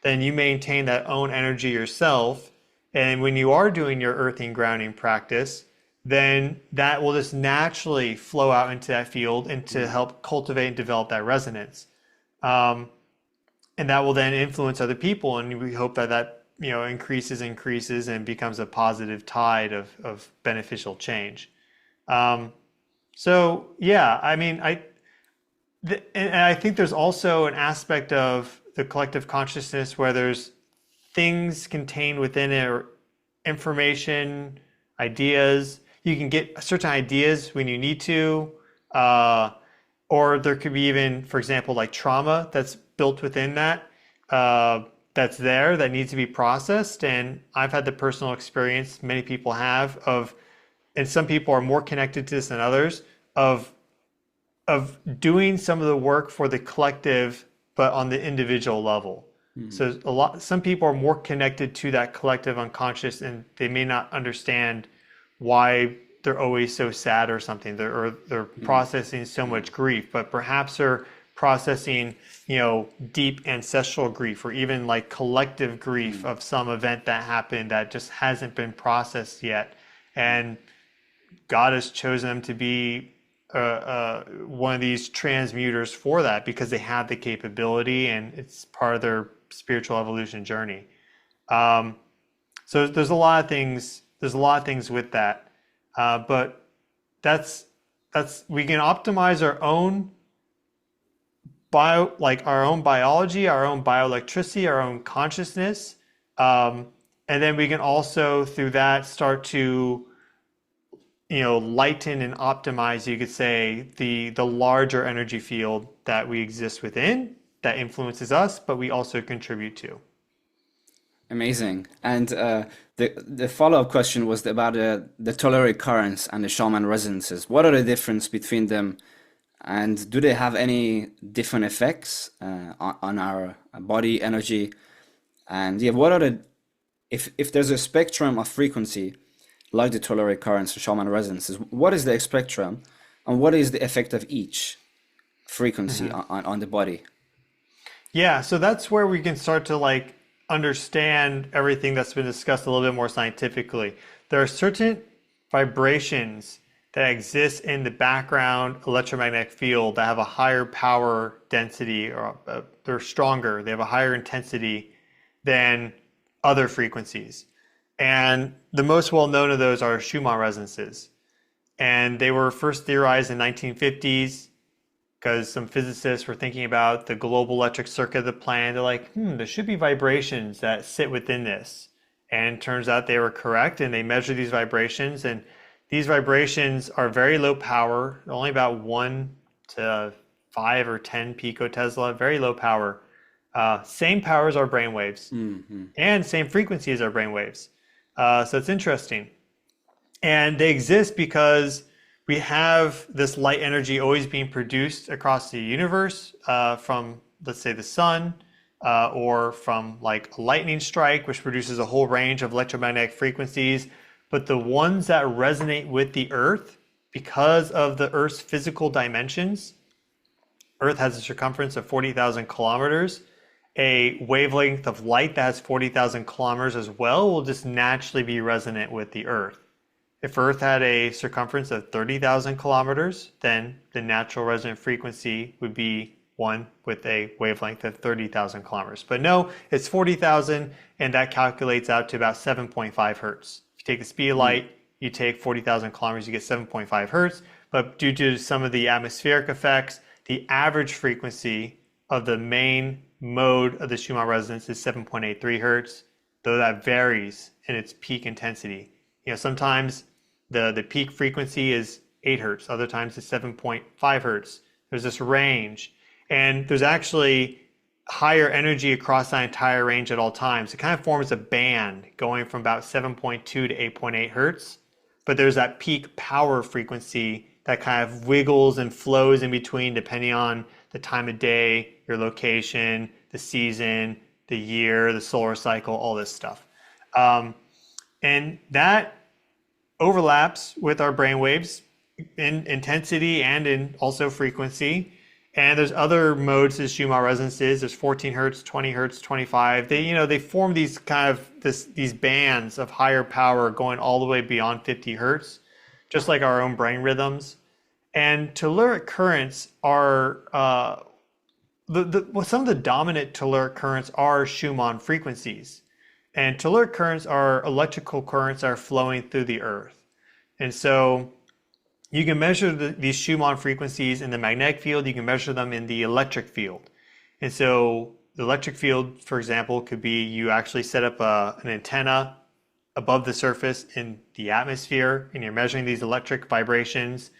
then you maintain that own energy yourself. And when you are doing your earthing grounding practice, then that will just naturally flow out into that field and to help cultivate and develop that resonance. And that will then influence other people. And we hope that increases and becomes a positive tide of beneficial change. So yeah, I mean, and I think there's also an aspect of the collective consciousness where there's things contained within it, or information, ideas. You can get certain ideas when you need to, or there could be even, for example, like trauma that's built within that, that's there, that needs to be processed. And I've had the personal experience, many people have, and some people are more connected to this than others, of doing some of the work for the collective, but on the individual level. So some people are more connected to that collective unconscious, and they may not understand why they're always so sad or something. They're processing so much grief, but perhaps they're processing, deep ancestral grief, or even like collective grief of some event that happened that just hasn't been processed yet. And God has chosen them to be one of these transmuters for that, because they have the capability and it's part of their spiritual evolution journey. So there's a lot of things with that. But we can optimize our own our own biology, our own bioelectricity, our own consciousness. And then we can also through that start to lighten and optimize, you could say, the larger energy field that we exist within, that influences us, but we also contribute to. Amazing. And the follow-up question was about the Telluric currents and the Schumann resonances. What are the difference between them, and do they have any different effects on our body energy? And yeah, what are if there's a spectrum of frequency like the Telluric currents or Schumann resonances, what is the spectrum, and what is the effect of each frequency on the body? Yeah, so that's where we can start to understand everything that's been discussed a little bit more scientifically. There are certain vibrations that exist in the background electromagnetic field that have a higher power density, or they're stronger, they have a higher intensity than other frequencies. And the most well-known of those are Schumann resonances. And they were first theorized in the 1950s because some physicists were thinking about the global electric circuit of the planet. They're like, there should be vibrations that sit within this. And it turns out they were correct, and they measured these vibrations. And these vibrations are very low power, only about 1 to 5 or 10 picotesla, very low power. Same power as our brainwaves, and same frequency as our brainwaves. So it's interesting. And they exist because we have this light energy always being produced across the universe from, let's say, the sun, or from like a lightning strike, which produces a whole range of electromagnetic frequencies. But the ones that resonate with the Earth, because of the Earth's physical dimensions, Earth has a circumference of 40,000 kilometers. A wavelength of light that has 40,000 kilometers as well will just naturally be resonant with the Earth. If Earth had a circumference of 30,000 kilometers, then the natural resonant frequency would be one with a wavelength of 30,000 kilometers. But no, it's 40,000, and that calculates out to about 7.5 hertz. If you take the speed of light, you take 40,000 kilometers, you get 7.5 hertz. But due to some of the atmospheric effects, the average frequency of the main mode of the Schumann resonance is 7.83 hertz, though that varies in its peak intensity. Sometimes the peak frequency is 8 hertz, other times it's 7.5 hertz. There's this range, and there's actually higher energy across that entire range at all times. It kind of forms a band going from about 7.2 to 8.8 hertz, but there's that peak power frequency that kind of wiggles and flows in between depending on the time of day, your location, the season, the year, the solar cycle, all this stuff. And that overlaps with our brain waves in intensity and in also frequency. And there's other modes as Schumann resonances. There's 14 hertz, 20 hertz, 25. They form these kind of these bands of higher power going all the way beyond 50 hertz, just like our own brain rhythms. And telluric currents are some of the dominant telluric currents are Schumann frequencies. And telluric currents are electrical currents that are flowing through the Earth. And so you can measure these Schumann frequencies in the magnetic field. You can measure them in the electric field. And so the electric field, for example, could be you actually set up an antenna above the surface in the atmosphere, and you're measuring these electric vibrations.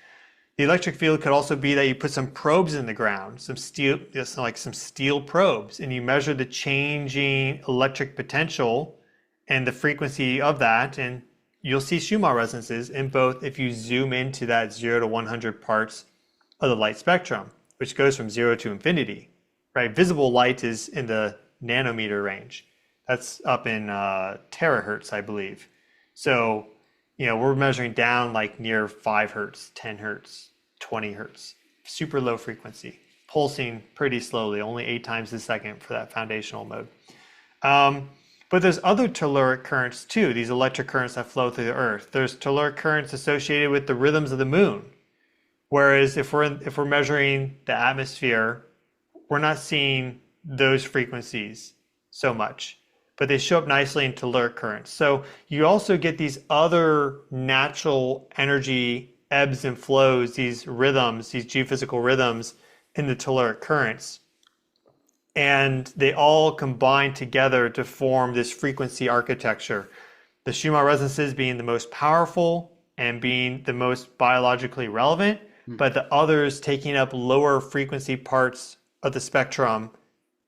The electric field could also be that you put some probes in the ground, some steel probes, and you measure the changing electric potential and the frequency of that, and you'll see Schumann resonances in both if you zoom into that 0 to 100 parts of the light spectrum, which goes from 0 to infinity, right? Visible light is in the nanometer range. That's up in terahertz, I believe. So, we're measuring down like near 5 hertz, 10 hertz, 20 hertz, super low frequency, pulsing pretty slowly, only 8 times a second for that foundational mode. But there's other telluric currents too, these electric currents that flow through the Earth. There's telluric currents associated with the rhythms of the moon. Whereas if we're measuring the atmosphere, we're not seeing those frequencies so much, but they show up nicely in telluric currents. So you also get these other natural energy ebbs and flows, these rhythms, these geophysical rhythms in the telluric currents. And they all combine together to form this frequency architecture. The Schumann resonances being the most powerful and being the most biologically relevant, but the others taking up lower frequency parts of the spectrum,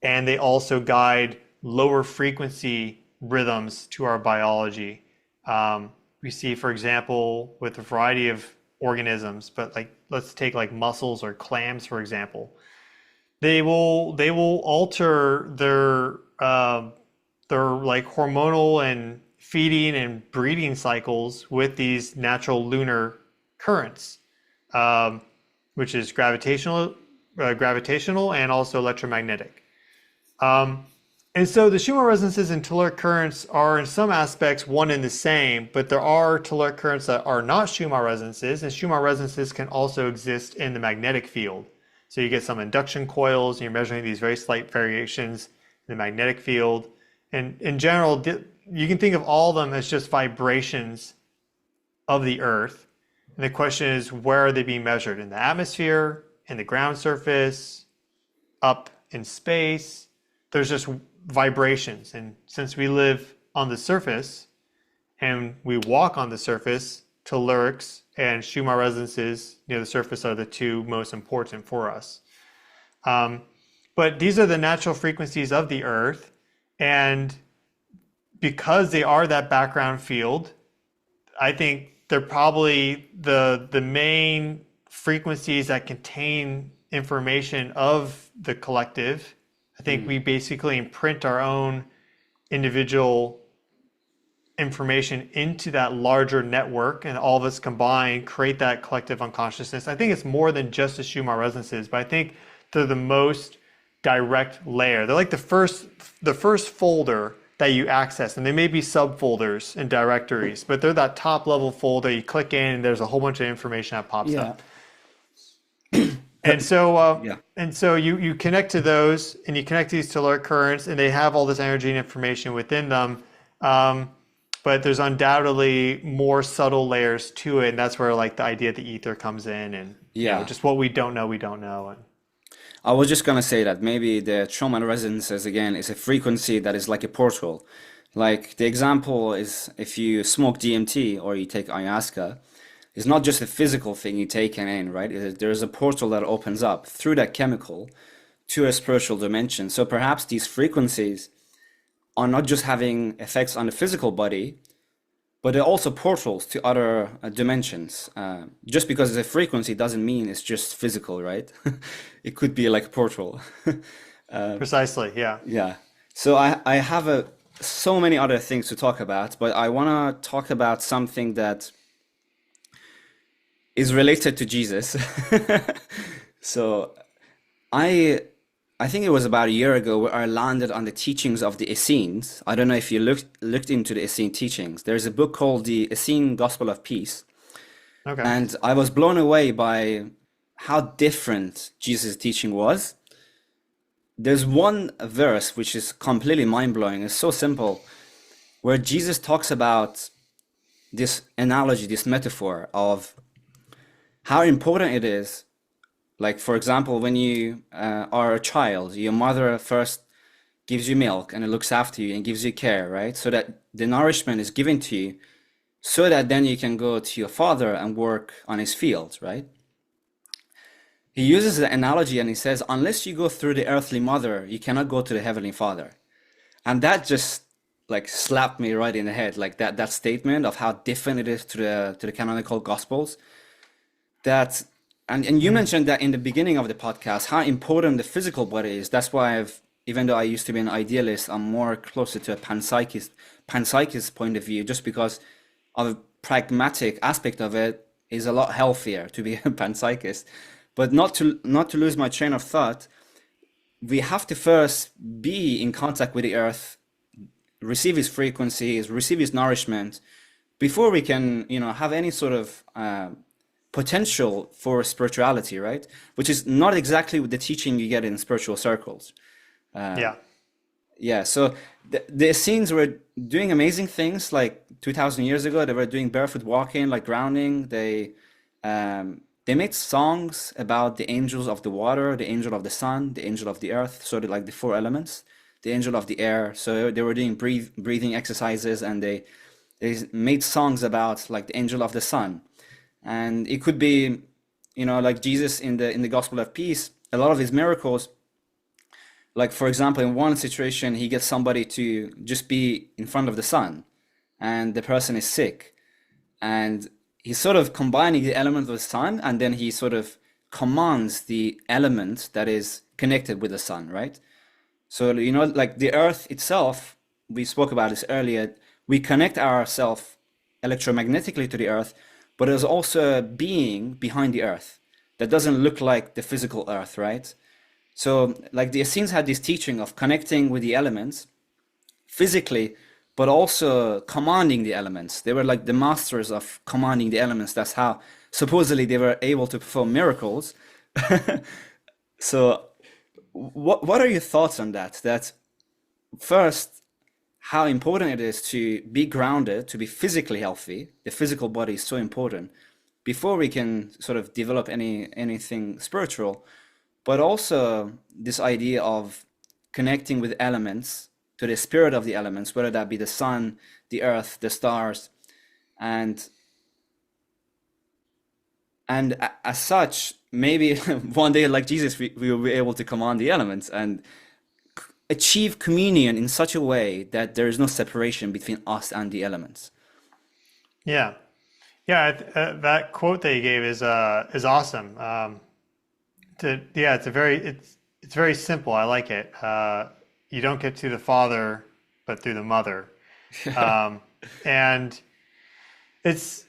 and they also guide lower frequency rhythms to our biology. We see, for example, with a variety of organisms, but let's take like mussels or clams, for example. They will alter their like hormonal and feeding and breeding cycles with these natural lunar currents, which is gravitational and also electromagnetic. And so the Schumann resonances and telluric currents are in some aspects one and the same, but there are telluric currents that are not Schumann resonances, and Schumann resonances can also exist in the magnetic field. So you get some induction coils, and you're measuring these very slight variations in the magnetic field. And in general, you can think of all of them as just vibrations of the Earth. And the question is, where are they being measured? In the atmosphere, in the ground surface, up in space? There's just vibrations. And since we live on the surface and we walk on the surface, tellurics and Schumann resonances near the surface are the two most important for us. But these are the natural frequencies of the Earth. And because they are that background field, I think they're probably the main frequencies that contain information of the collective. I think we basically imprint our own individual information into that larger network, and all of us combined create that collective unconsciousness. I think it's more than just the Schumann resonances, but I think they're the most direct layer. They're like the first folder that you access, and they may be subfolders in directories, but they're that top level folder. You click in, and there's a whole bunch of information that pops Yeah. up. And so, Yeah. you connect to those, and you connect these telluric currents, and they have all this energy and information within them. But there's undoubtedly more subtle layers to it, and that's where like the idea of the ether comes in, and Yeah. just what we don't know, we don't know. And I was just gonna say that maybe the Schumann resonances again is a frequency that is like a portal. Like the example is if you smoke DMT or you take ayahuasca, it's not just a physical thing you take in, right? There's a portal that opens up through that chemical to a spiritual dimension. So perhaps these frequencies are not just having effects on the physical body, but they're also portals to other dimensions. Just because it's a frequency doesn't mean it's just physical, right? It could be like a portal. precisely, yeah. Yeah. So I have so many other things to talk about, but I want to talk about something that is related to Jesus. So I I think it was about a year ago where I landed on the teachings of the Essenes. I don't know if you looked into the Essene teachings. There's a book called the Essene Gospel of Peace, Okay. and I was blown away by how different Jesus' teaching was. There's one verse which is completely mind-blowing. It's so simple, where Jesus talks about this analogy, this metaphor of how important it is. Like, for example, when you are a child, your mother first gives you milk and it looks after you and gives you care, right? So that the nourishment is given to you so that then you can go to your father and work on his field, right? He uses the analogy and he says, unless you go through the earthly mother, you cannot go to the heavenly father. And that just like slapped me right in the head, like that statement of how different it is to the canonical gospels. That and you mentioned that in the beginning of the podcast, how important the physical body is. That's why even though I used to be an idealist, I'm more closer to a panpsychist point of view, just because of a pragmatic aspect of it is a lot healthier to be a panpsychist. But not to lose my train of thought, we have to first be in contact with the earth, receive his frequencies, receive his nourishment, before we can, have any sort of potential for spirituality, right? Which is not exactly the teaching you get in spiritual circles. Yeah. Yeah, so the Essenes were doing amazing things like 2,000 years ago. They were doing barefoot walking, like grounding. They made songs about the angels of the water, the angel of the sun, the angel of the earth, so like the four elements, the angel of the air. So they were doing breathing exercises, and they made songs about like the angel of the sun. And it could be, like Jesus in the Gospel of Peace, a lot of his miracles, like for example, in one situation, he gets somebody to just be in front of the sun, and the person is sick, and he's sort of combining the element of the sun, and then he sort of commands the element that is connected with the sun, right? So, like the earth itself, we spoke about this earlier, we connect ourselves electromagnetically to the earth, but there's also a being behind the earth that doesn't look like the physical earth, right? So, like the Essenes had this teaching of connecting with the elements physically, but also commanding the elements. They were like the masters of commanding the elements. That's how supposedly they were able to perform miracles. So, what are your thoughts on that? That first, how important it is to be grounded, to be physically healthy. The physical body is so important before we can sort of develop anything spiritual. But also this idea of connecting with elements, to the spirit of the elements, whether that be the sun, the earth, the stars, and as such, maybe one day, like Jesus, we will be able to command the elements and achieve communion in such a way that there is no separation between us and the elements. Yeah. Yeah, that quote that you gave is awesome. It's very simple. I like it. You don't get to the Father, but through the Mother. Um, and it's,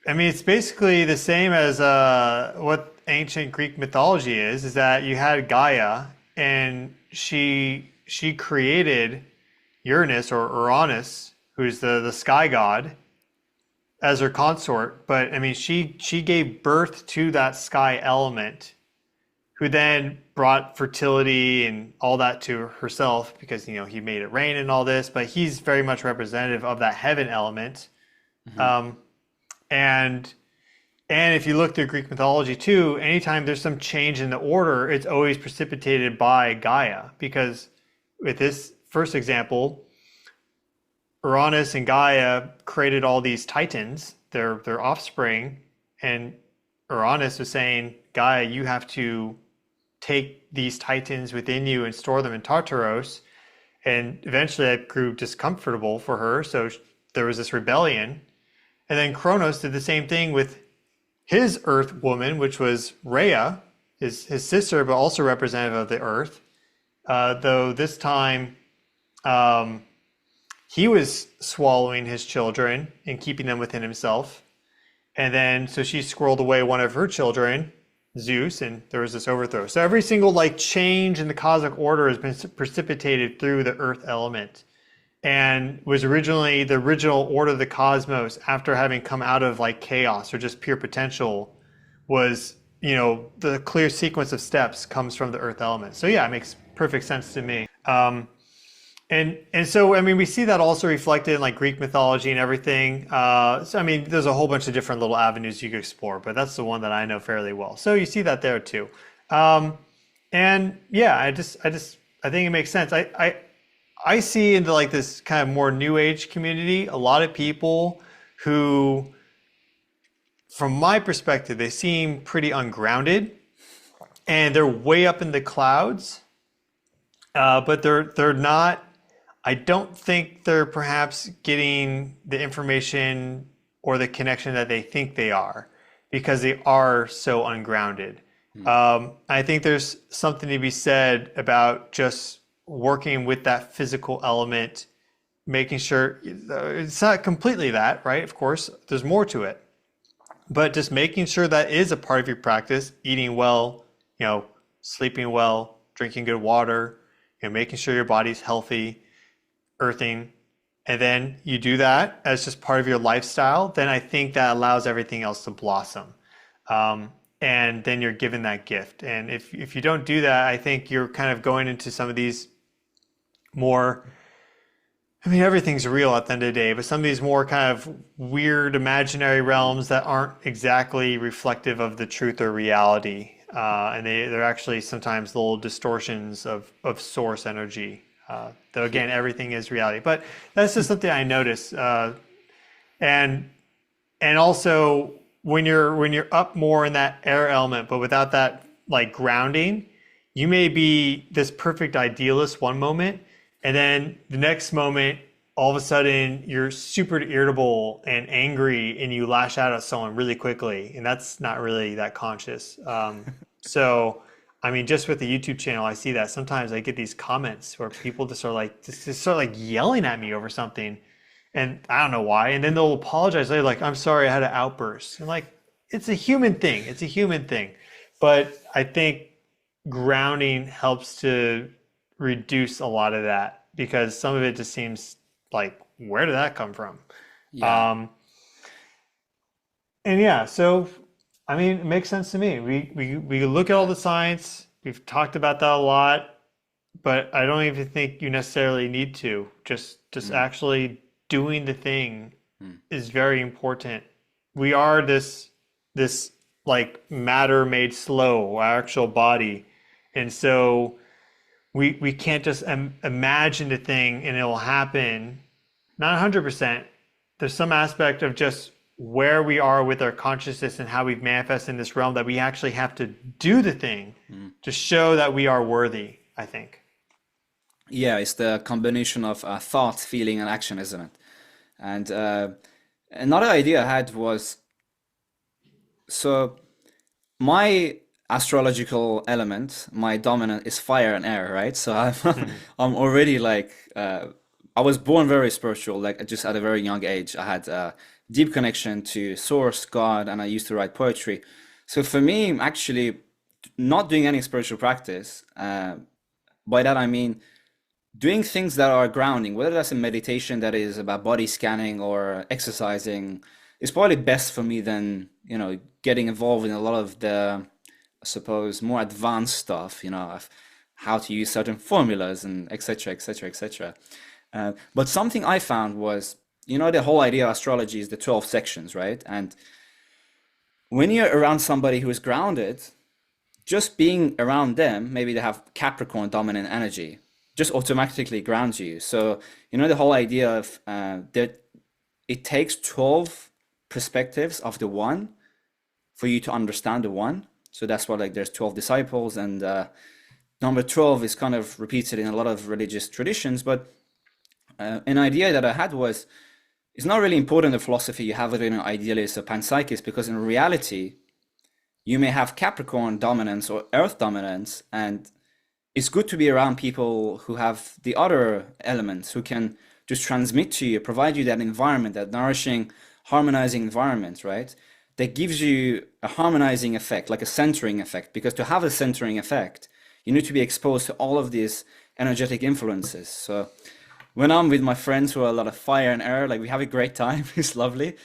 I mean, it's basically the same as what ancient Greek mythology is that you had Gaia, and she created Uranus or Uranus, who's the sky god, as her consort. But I mean, she gave birth to that sky element, who then brought fertility and all that to herself because, he made it rain and all this, but he's very much representative of that heaven element. Hmm. Um, and if you look through Greek mythology too, anytime there's some change in the order, it's always precipitated by Gaia. Because with this first example, Uranus and Gaia created all these titans, their offspring, and Uranus was saying, Gaia, you have to take these titans within you and store them in Tartaros. And eventually that grew discomfortable for her, so there was this rebellion. And then Kronos did the same thing with his Earth woman, which was Rhea, his sister, but also representative of the Earth. Though this time he was swallowing his children and keeping them within himself. And then, so she squirreled away one of her children, Zeus, and there was this overthrow. So every single change in the cosmic order has been precipitated through the Earth element, and was originally the original order of the cosmos after having come out of chaos or just pure potential. Was, the clear sequence of steps comes from the Earth element. So yeah, it makes perfect sense to me. And so, I mean, we see that also reflected in Greek mythology and everything. So, I mean, there's a whole bunch of different little avenues you could explore, but that's the one that I know fairly well. So you see that there too. And yeah, I think it makes sense. I see into this kind of more new age community, a lot of people who, from my perspective, they seem pretty ungrounded and they're way up in the clouds. But they're not, I don't think they're perhaps getting the information or the connection that they think they are, because they are so ungrounded. I think there's something to be said about just working with that physical element, making sure it's not completely that, right? Of course, there's more to it, but just making sure that is a part of your practice, eating well, sleeping well, drinking good water, making sure your body's healthy, earthing, and then you do that as just part of your lifestyle, then I think that allows everything else to blossom. And then you're given that gift. And if you don't do that, I think you're kind of going into some of these more, I mean, everything's real at the end of the day, but some of these more kind of weird imaginary realms that aren't exactly reflective of the truth or reality. And they're actually sometimes little distortions of source energy. Though again, everything is reality. But that's just something I notice. And also when you're up more in that air element, but without that grounding, you may be this perfect idealist one moment, and then the next moment, all of a sudden you're super irritable and angry and you lash out at someone really quickly, and that's not really that conscious. So, I mean, just with the YouTube channel, I see that sometimes I get these comments where people just are yelling at me over something, and I don't know why. And then they'll apologize later, I'm sorry, I had an outburst. And it's a human thing. It's a human thing. But I think grounding helps to reduce a lot of that, because some of it just seems where did that come from? Yeah. And yeah, so I mean, it makes sense to me. We look at all the science. We've talked about that a lot, but I don't even think you necessarily need to. Just actually doing the thing is very important. We are this matter made slow, our actual body, and so we can't just imagine the thing and it will happen. Not 100%. There's some aspect of just where we are with our consciousness and how we've manifested in this realm that we actually have to do the thing to show that we are worthy, I think. Yeah, it's the combination of thought, feeling, and action, isn't it? And another idea I had was So my astrological element, my dominant is fire and air, right? So I'm Hmm. I'm already like I was born very spiritual, like just at a very young age. I had a deep connection to Source, God, and I used to write poetry. So for me, actually, not doing any spiritual practice, by that I mean doing things that are grounding, whether that's a meditation that is about body scanning or exercising, is probably best for me than, getting involved in a lot of the, I suppose, more advanced stuff, of how to use certain formulas and etc., etc., etc. But something I found was, the whole idea of astrology is the 12 sections, right? And when you're around somebody who is grounded, just being around them, maybe they have Capricorn dominant energy, just automatically grounds you. So, the whole idea of that it takes 12 perspectives of the one for you to understand the one. So that's why like there's 12 disciples, and number 12 is kind of repeated in a lot of religious traditions. But an idea that I had was it's not really important the philosophy you have within an idealist or panpsychist, because in reality, you may have Capricorn dominance or Earth dominance, and it's good to be around people who have the other elements, who can just transmit to you, provide you that environment, that nourishing, harmonizing environment, right? That gives you a harmonizing effect, like a centering effect. Because to have a centering effect, you need to be exposed to all of these energetic influences. So when I'm with my friends who are a lot of fire and air, like we have a great time, it's lovely.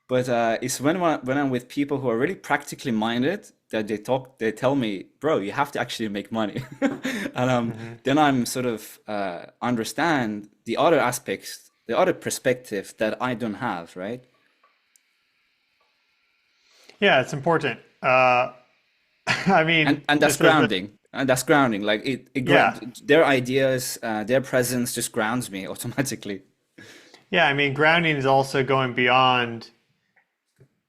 But it's when I'm with people who are really practically minded that they tell me, bro, you have to actually make money. And Hmm. then I'm sort of understand the other aspects, the other perspective that I don't have, right? Yeah, it's important. I And mean, and that's just as a, grounding. And that's grounding. Like yeah, their ideas, their presence just grounds me automatically. yeah. I mean, grounding is also going beyond.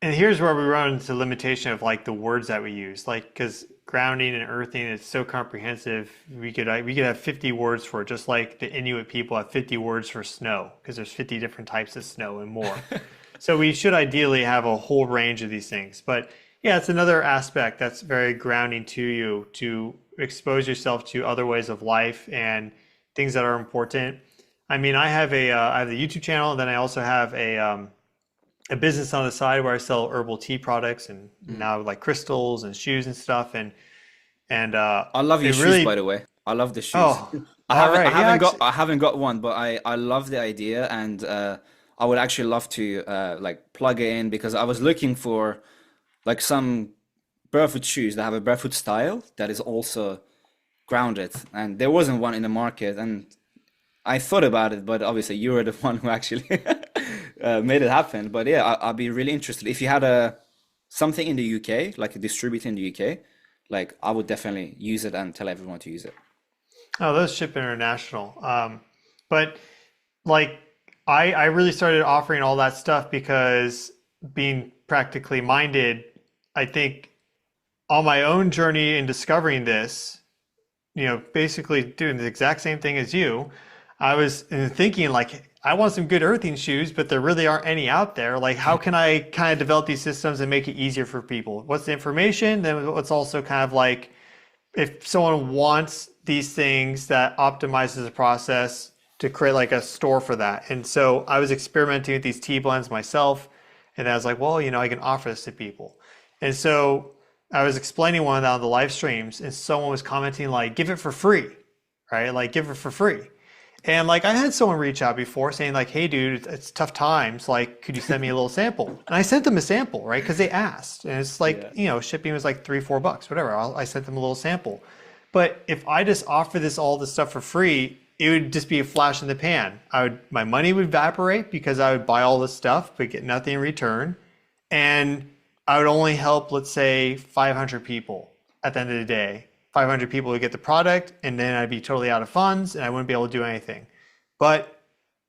And here's where we run into the limitation of like the words that we use, like because grounding and earthing is so comprehensive. We could have 50 words for it, just like the Inuit people have 50 words for snow, because there's 50 different types of snow and more. So we should ideally have a whole range of these things. But yeah, it's another aspect that's very grounding to you to expose yourself to other ways of life and things that are important. I mean, I have the YouTube channel, and then I also have a business on the side where I sell herbal tea products and Mm. now like crystals and shoes and stuff. And I love your it shoes, by really, the way. I love the shoes. oh, all I right. Yeah, haven't got one, but I love the idea, and I would actually love to like plug it in, because I was looking for like some barefoot shoes that have a barefoot style that is also grounded, and there wasn't one in the market, and I thought about it, but obviously you were the one who actually made it happen. But yeah, I'd be really interested if you had a something in the UK, like a distributor in the UK, like I would definitely use it and tell everyone to use it. oh, those ship international. But like I really started offering all that stuff because being practically minded, I think on my own journey in discovering this, basically doing the exact same thing as you, I was thinking like, I want some good earthing shoes, but there really aren't any out there. Like, how can I kind of develop these systems and make it easier for people? What's the information? Then what's also kind of like, if someone wants these things that optimizes the process to create like a store for that. And so I was experimenting with these tea blends myself. And I was like, well, I can offer this to people. And so I was explaining one of that on the live streams, and someone was commenting like, give it for free, right? Like, give it for free. And like I had someone reach out before saying like, "Hey, dude, it's tough times. Like, could you send me a little sample?" And I sent them a sample, right? Because they asked, and it's like Yeah. shipping was like $3-4, whatever. I sent them a little sample. But if I just offer all this stuff for free, it would just be a flash in the pan. My money would evaporate because I would buy all this stuff but get nothing in return, and I would only help, let's say, 500 people at the end of the day. 500 people would get the product, and then I'd be totally out of funds and I wouldn't be able to do anything. But,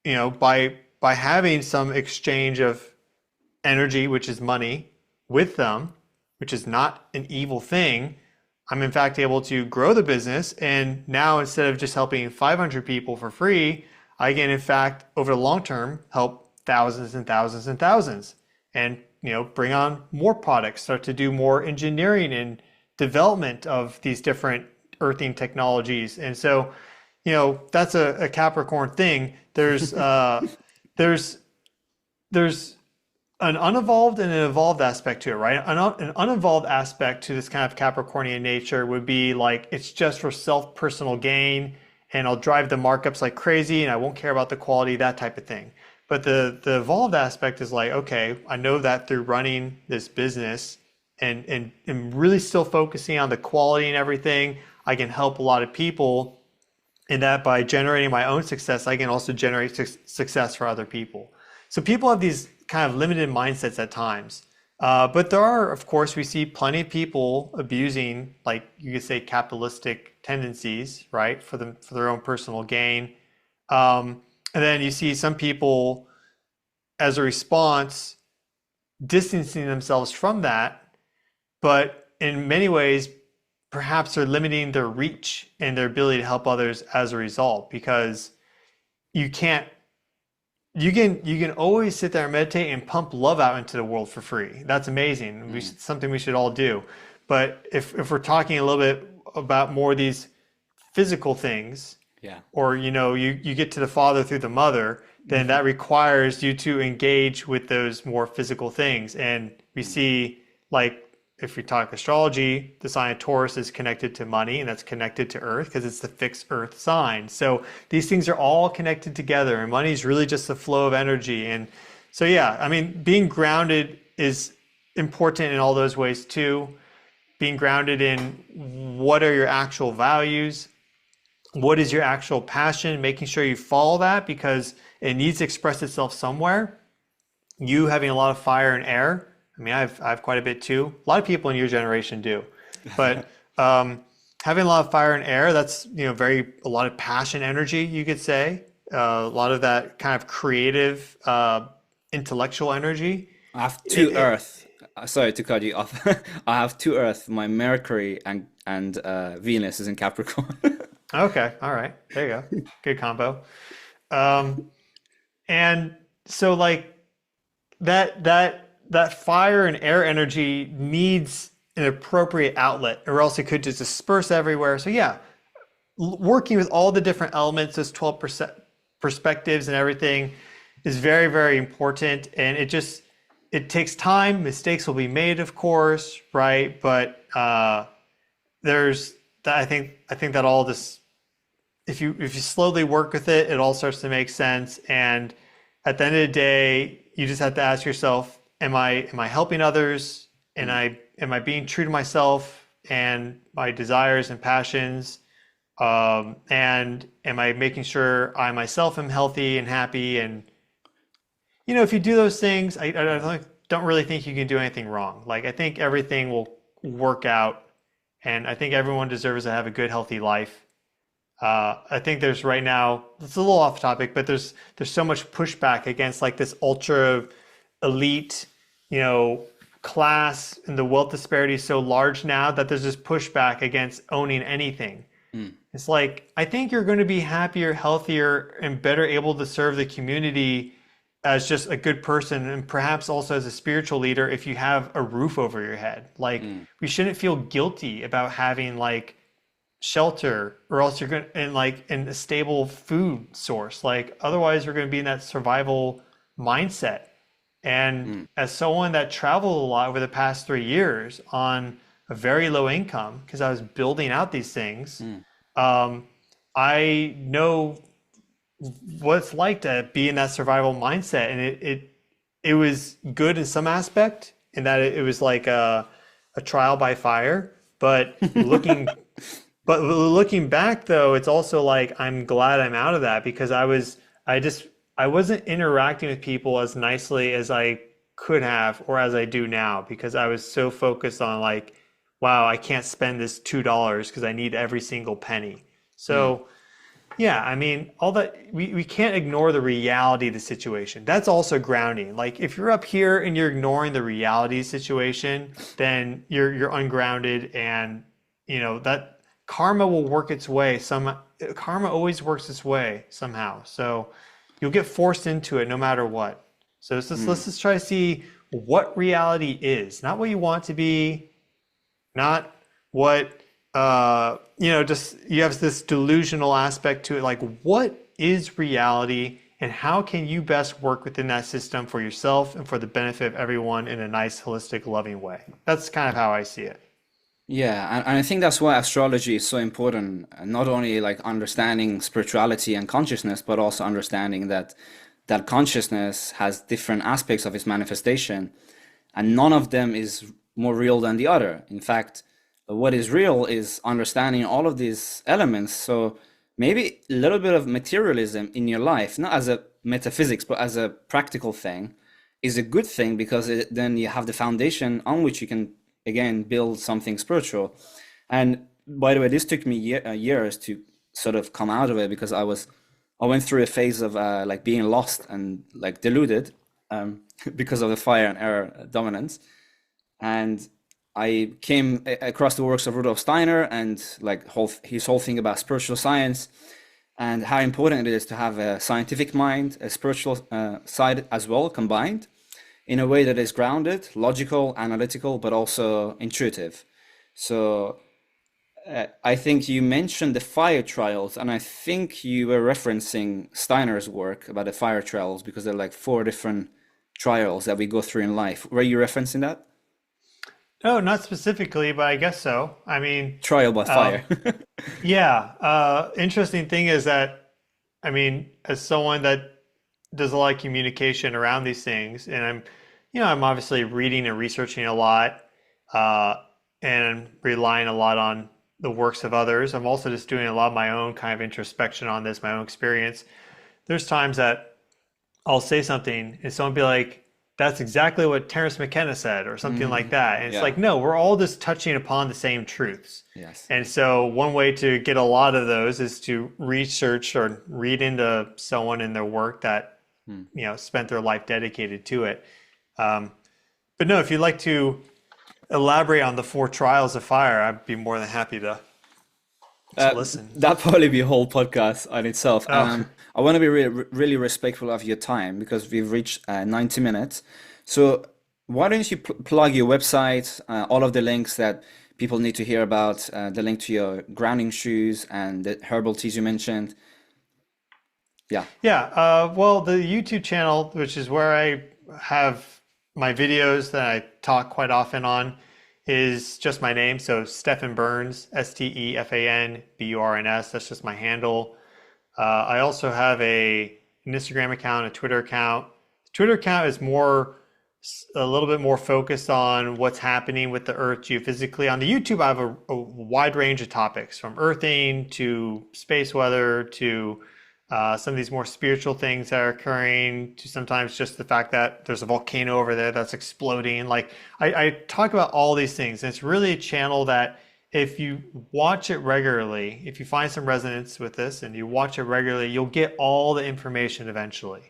by having some exchange of energy, which is money, with them, which is not an evil thing, I'm in fact able to grow the business. And now instead of just helping 500 people for free, I can in fact, over the long term, help thousands and thousands and thousands. And bring on more products, start to do more engineering and development of these different earthing technologies. And so, that's a Capricorn thing. There's an unevolved and an evolved aspect to it, right? An unevolved aspect to this kind of Capricornian nature would be like, it's just for personal gain, and I'll drive the markups like crazy and I won't care about the quality, that type of thing. But the evolved aspect is like, okay, I know that through running this business and really still focusing on the quality and everything, I can help a lot of people, and that by generating my own success, I can also generate success for other people. So people have these kind of limited mindsets at times. But there are, of course, we see plenty of people abusing, like you could say, capitalistic tendencies, right, for their own personal gain. And then you see some people, as a response, distancing themselves from that, but in many ways, perhaps they're limiting their reach and their ability to help others as a result, because you can always sit there and meditate and pump love out into the world for free. That's amazing. Something we should all do. But if we're talking a little bit about more of these physical things, or you get to the father through the mother, then that requires you to engage with those more physical things. And we see, like, if we talk astrology, the sign of Taurus is connected to money, and that's connected to earth because it's the fixed earth sign. So these things are all connected together, and money is really just the flow of energy. And so, being grounded is important in all those ways too. Being grounded in what are your actual values, what is your actual passion, making sure you follow that because it needs to express itself somewhere. You having a lot of fire and air. I mean, I have quite a bit too. A lot of people in your generation do, but having a lot of fire and air, that's a lot of passion, energy, you could say, a lot of that kind of creative, intellectual energy. I have two Earth. Sorry to cut you off. I have two Earth. My Mercury and Venus is in Capricorn. Okay, all right, there you go. Good combo. And so like that fire and air energy needs an appropriate outlet, or else it could just disperse everywhere. So working with all the different elements, those 12% perspectives and everything is very, very important. And it takes time. Mistakes will be made, of course, right? But there's that. I think that all this, if you slowly work with it, it all starts to make sense. And at the end of the day, you just have to ask yourself, am I helping others? And am I being true to myself and my desires and passions? And am I making sure I myself am healthy and happy? And if you do those things, I don't really think you can do anything wrong. Like, I think everything will work out, and I think everyone deserves to have a good, healthy life. I think there's right now, it's a little off topic, but there's so much pushback against like this ultra elite, class, and the wealth disparity is so large now that there's this pushback against owning anything. It's like, I think you're going to be happier, healthier, and better able to serve the community as just a good person, and perhaps also as a spiritual leader if you have a roof over your head. Like, we shouldn't feel guilty about having like shelter, or else you're going to, and a stable food source. Like, otherwise you're going to be in that survival mindset. And as someone that traveled a lot over the past 3 years on a very low income, because I was building out these things, I know what it's like to be in that survival mindset. And it was good in some aspect, in that it was like a trial by fire. But looking back though, it's also like, I'm glad I'm out of that, because I wasn't interacting with people as nicely as I could have, or as I do now, because I was so focused on like, wow, I can't spend this $2 because I need every single penny. So all that, we can't ignore the reality of the situation. That's also grounding. Like, if you're up here and you're ignoring the reality situation, then you're ungrounded, and that karma will work its way. Karma always works its way somehow. So you'll get forced into it no matter what. So let's just try to see what reality is, not what you want to be, not what just you have this delusional aspect to it. Like, what is reality, and how can you best work within that system for yourself and for the benefit of everyone in a nice, holistic, loving way? That's kind of how I see it. Yeah, and I think that's why astrology is so important. Not only like understanding spirituality and consciousness, but also understanding that consciousness has different aspects of its manifestation, and none of them is more real than the other. In fact, what is real is understanding all of these elements. So maybe a little bit of materialism in your life, not as a metaphysics, but as a practical thing, is a good thing, because then you have the foundation on which you can again build something spiritual. And by the way, this took me years to sort of come out of it, because I went through a phase of like being lost and like deluded, because of the fire and air dominance. And I came across the works of Rudolf Steiner and like his whole thing about spiritual science, and how important it is to have a scientific mind, a spiritual side as well, combined in a way that is grounded, logical, analytical, but also intuitive. So I think you mentioned the fire trials, and I think you were referencing Steiner's work about the fire trials, because there are like 4 different trials that we go through in life. Were you referencing that? No, not specifically, but I guess so. I mean, Trial by um, fire. yeah. Interesting thing is that, I mean, as someone that does a lot of communication around these things, and I'm obviously reading and researching a lot, uh, and relying a lot on the works of others. I'm also just doing a lot of my own kind of introspection on this, my own experience. There's times that I'll say something and someone be like, that's exactly what Terence McKenna said, or something like that. And it's Yeah. like, no, we're all just touching upon the same truths. Yes. And so one way to get a lot of those is to research or read into someone in their work that, spent their life dedicated to it. But no, if you'd like to elaborate on the 4 trials of fire, I'd be more than happy to listen. That'd probably be a whole podcast on itself. Oh, I want to be really respectful of your time, because we've reached 90 minutes. So why don't you plug your website, all of the links that people need to hear about, the link to your grounding shoes and the herbal teas you mentioned. Yeah. yeah. Well, the YouTube channel, which is where I have my videos that I talk quite often on, is just my name. So Stefan Burns, STEFANBURNS. That's just my handle. I also have an Instagram account, a Twitter account. The Twitter account is a little bit more focused on what's happening with the Earth geophysically. On the YouTube, I have a wide range of topics, from earthing to space weather to some of these more spiritual things that are occurring, to sometimes just the fact that there's a volcano over there that's exploding. Like, I talk about all these things, and it's really a channel that, if you watch it regularly, if you find some resonance with this and you watch it regularly, you'll get all the information eventually.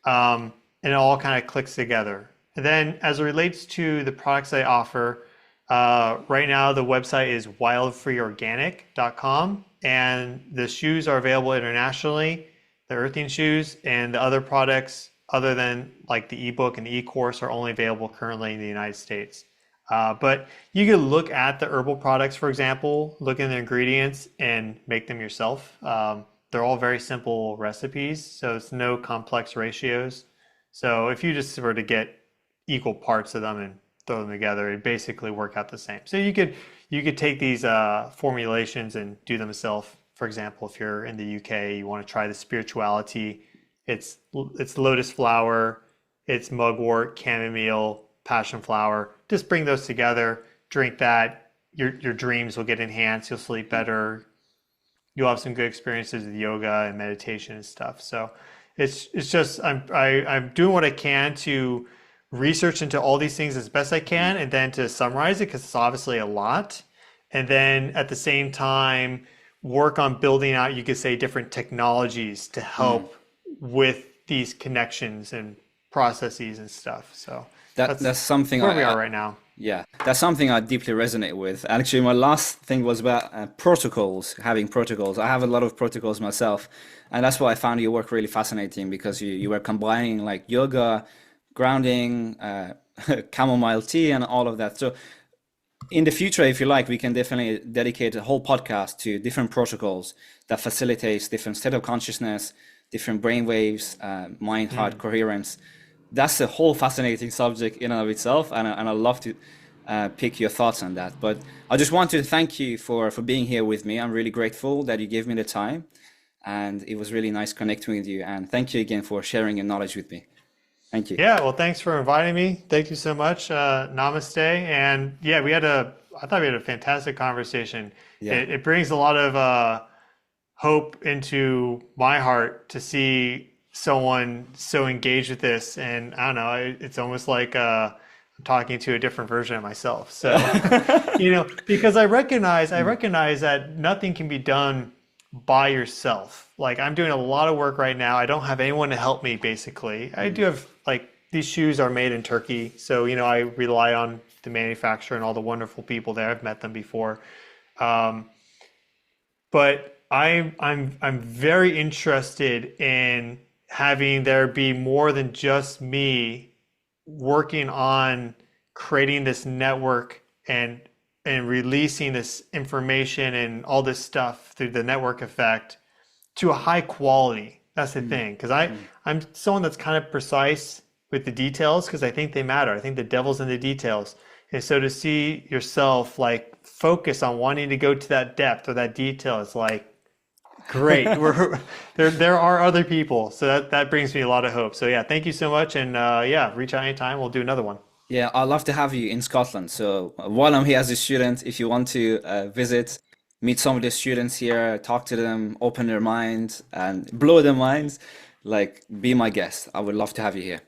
And it all kind of clicks together. And then as it relates to the products I offer, right now the website is wildfreeorganic.com, and the shoes are available internationally, the earthing shoes, and the other products other than like the ebook and the e-course are only available currently in the United States. But you can look at the herbal products, for example, look in the ingredients and make them yourself. They're all very simple recipes, so it's no complex ratios. So if you just were to get equal parts of them and throw them together, it basically work out the same. So you could take these formulations and do them yourself. For example, if you're in the UK, you want to try the spirituality. It's lotus flower, it's mugwort, chamomile, passion flower. Just bring those together, drink that. Your dreams will get enhanced. You'll sleep better. You'll have some good experiences with yoga and meditation and stuff. So it's just I'm doing what I can to research into all these things as best I can, and then to summarize it, because it's obviously a lot. And then at the same time, work on building out, you could say, different technologies to help with these connections and processes and stuff. So That's something where we are right now. Yeah, that's something I deeply resonate with. Actually, my last thing was about protocols, having protocols. I have a lot of protocols myself, and that's why I found your work really fascinating, because you were combining like yoga, grounding, chamomile tea and all of that. So in the future, if you like, we can definitely dedicate a whole podcast to different protocols that facilitates different state of consciousness, different brain waves, mind-heart coherence. That's a whole fascinating subject in and of itself, and I love to pick your thoughts on that. But I just want to thank you for being here with me. I'm really grateful that you gave me the time, and it was really nice connecting with you. And thank you again for sharing your knowledge with me. Thank you. Yeah, well, thanks for inviting me. Thank you so much. Namaste. And yeah, I thought we had a fantastic conversation. Yeah. It brings a lot of hope into my heart to see someone so engaged with this. And I don't know, it's almost like I'm talking to a different version of myself. So, because I recognize that nothing can be done by yourself. Like, I'm doing a lot of work right now. I don't have anyone to help me, basically. I do have, like, these shoes are made in Turkey. So, I rely on the manufacturer and all the wonderful people there. I've met them before. But I'm very interested in having there be more than just me working on creating this network and releasing this information and all this stuff through the network effect to a high quality. That's the thing, because I'm someone that's kind of precise with the details, because I think they matter. I think the devil's in the details. And so to see yourself like focus on wanting to go to that depth or that detail, it's like, great. There are other people. So that brings me a lot of hope. So yeah, thank you so much. And reach out anytime. We'll do another one. Yeah, I'd love to have you in Scotland. So while I'm here as a student, if you want to visit, meet some of the students here, talk to them, open their minds and blow their minds, like be my guest. I would love to have you here.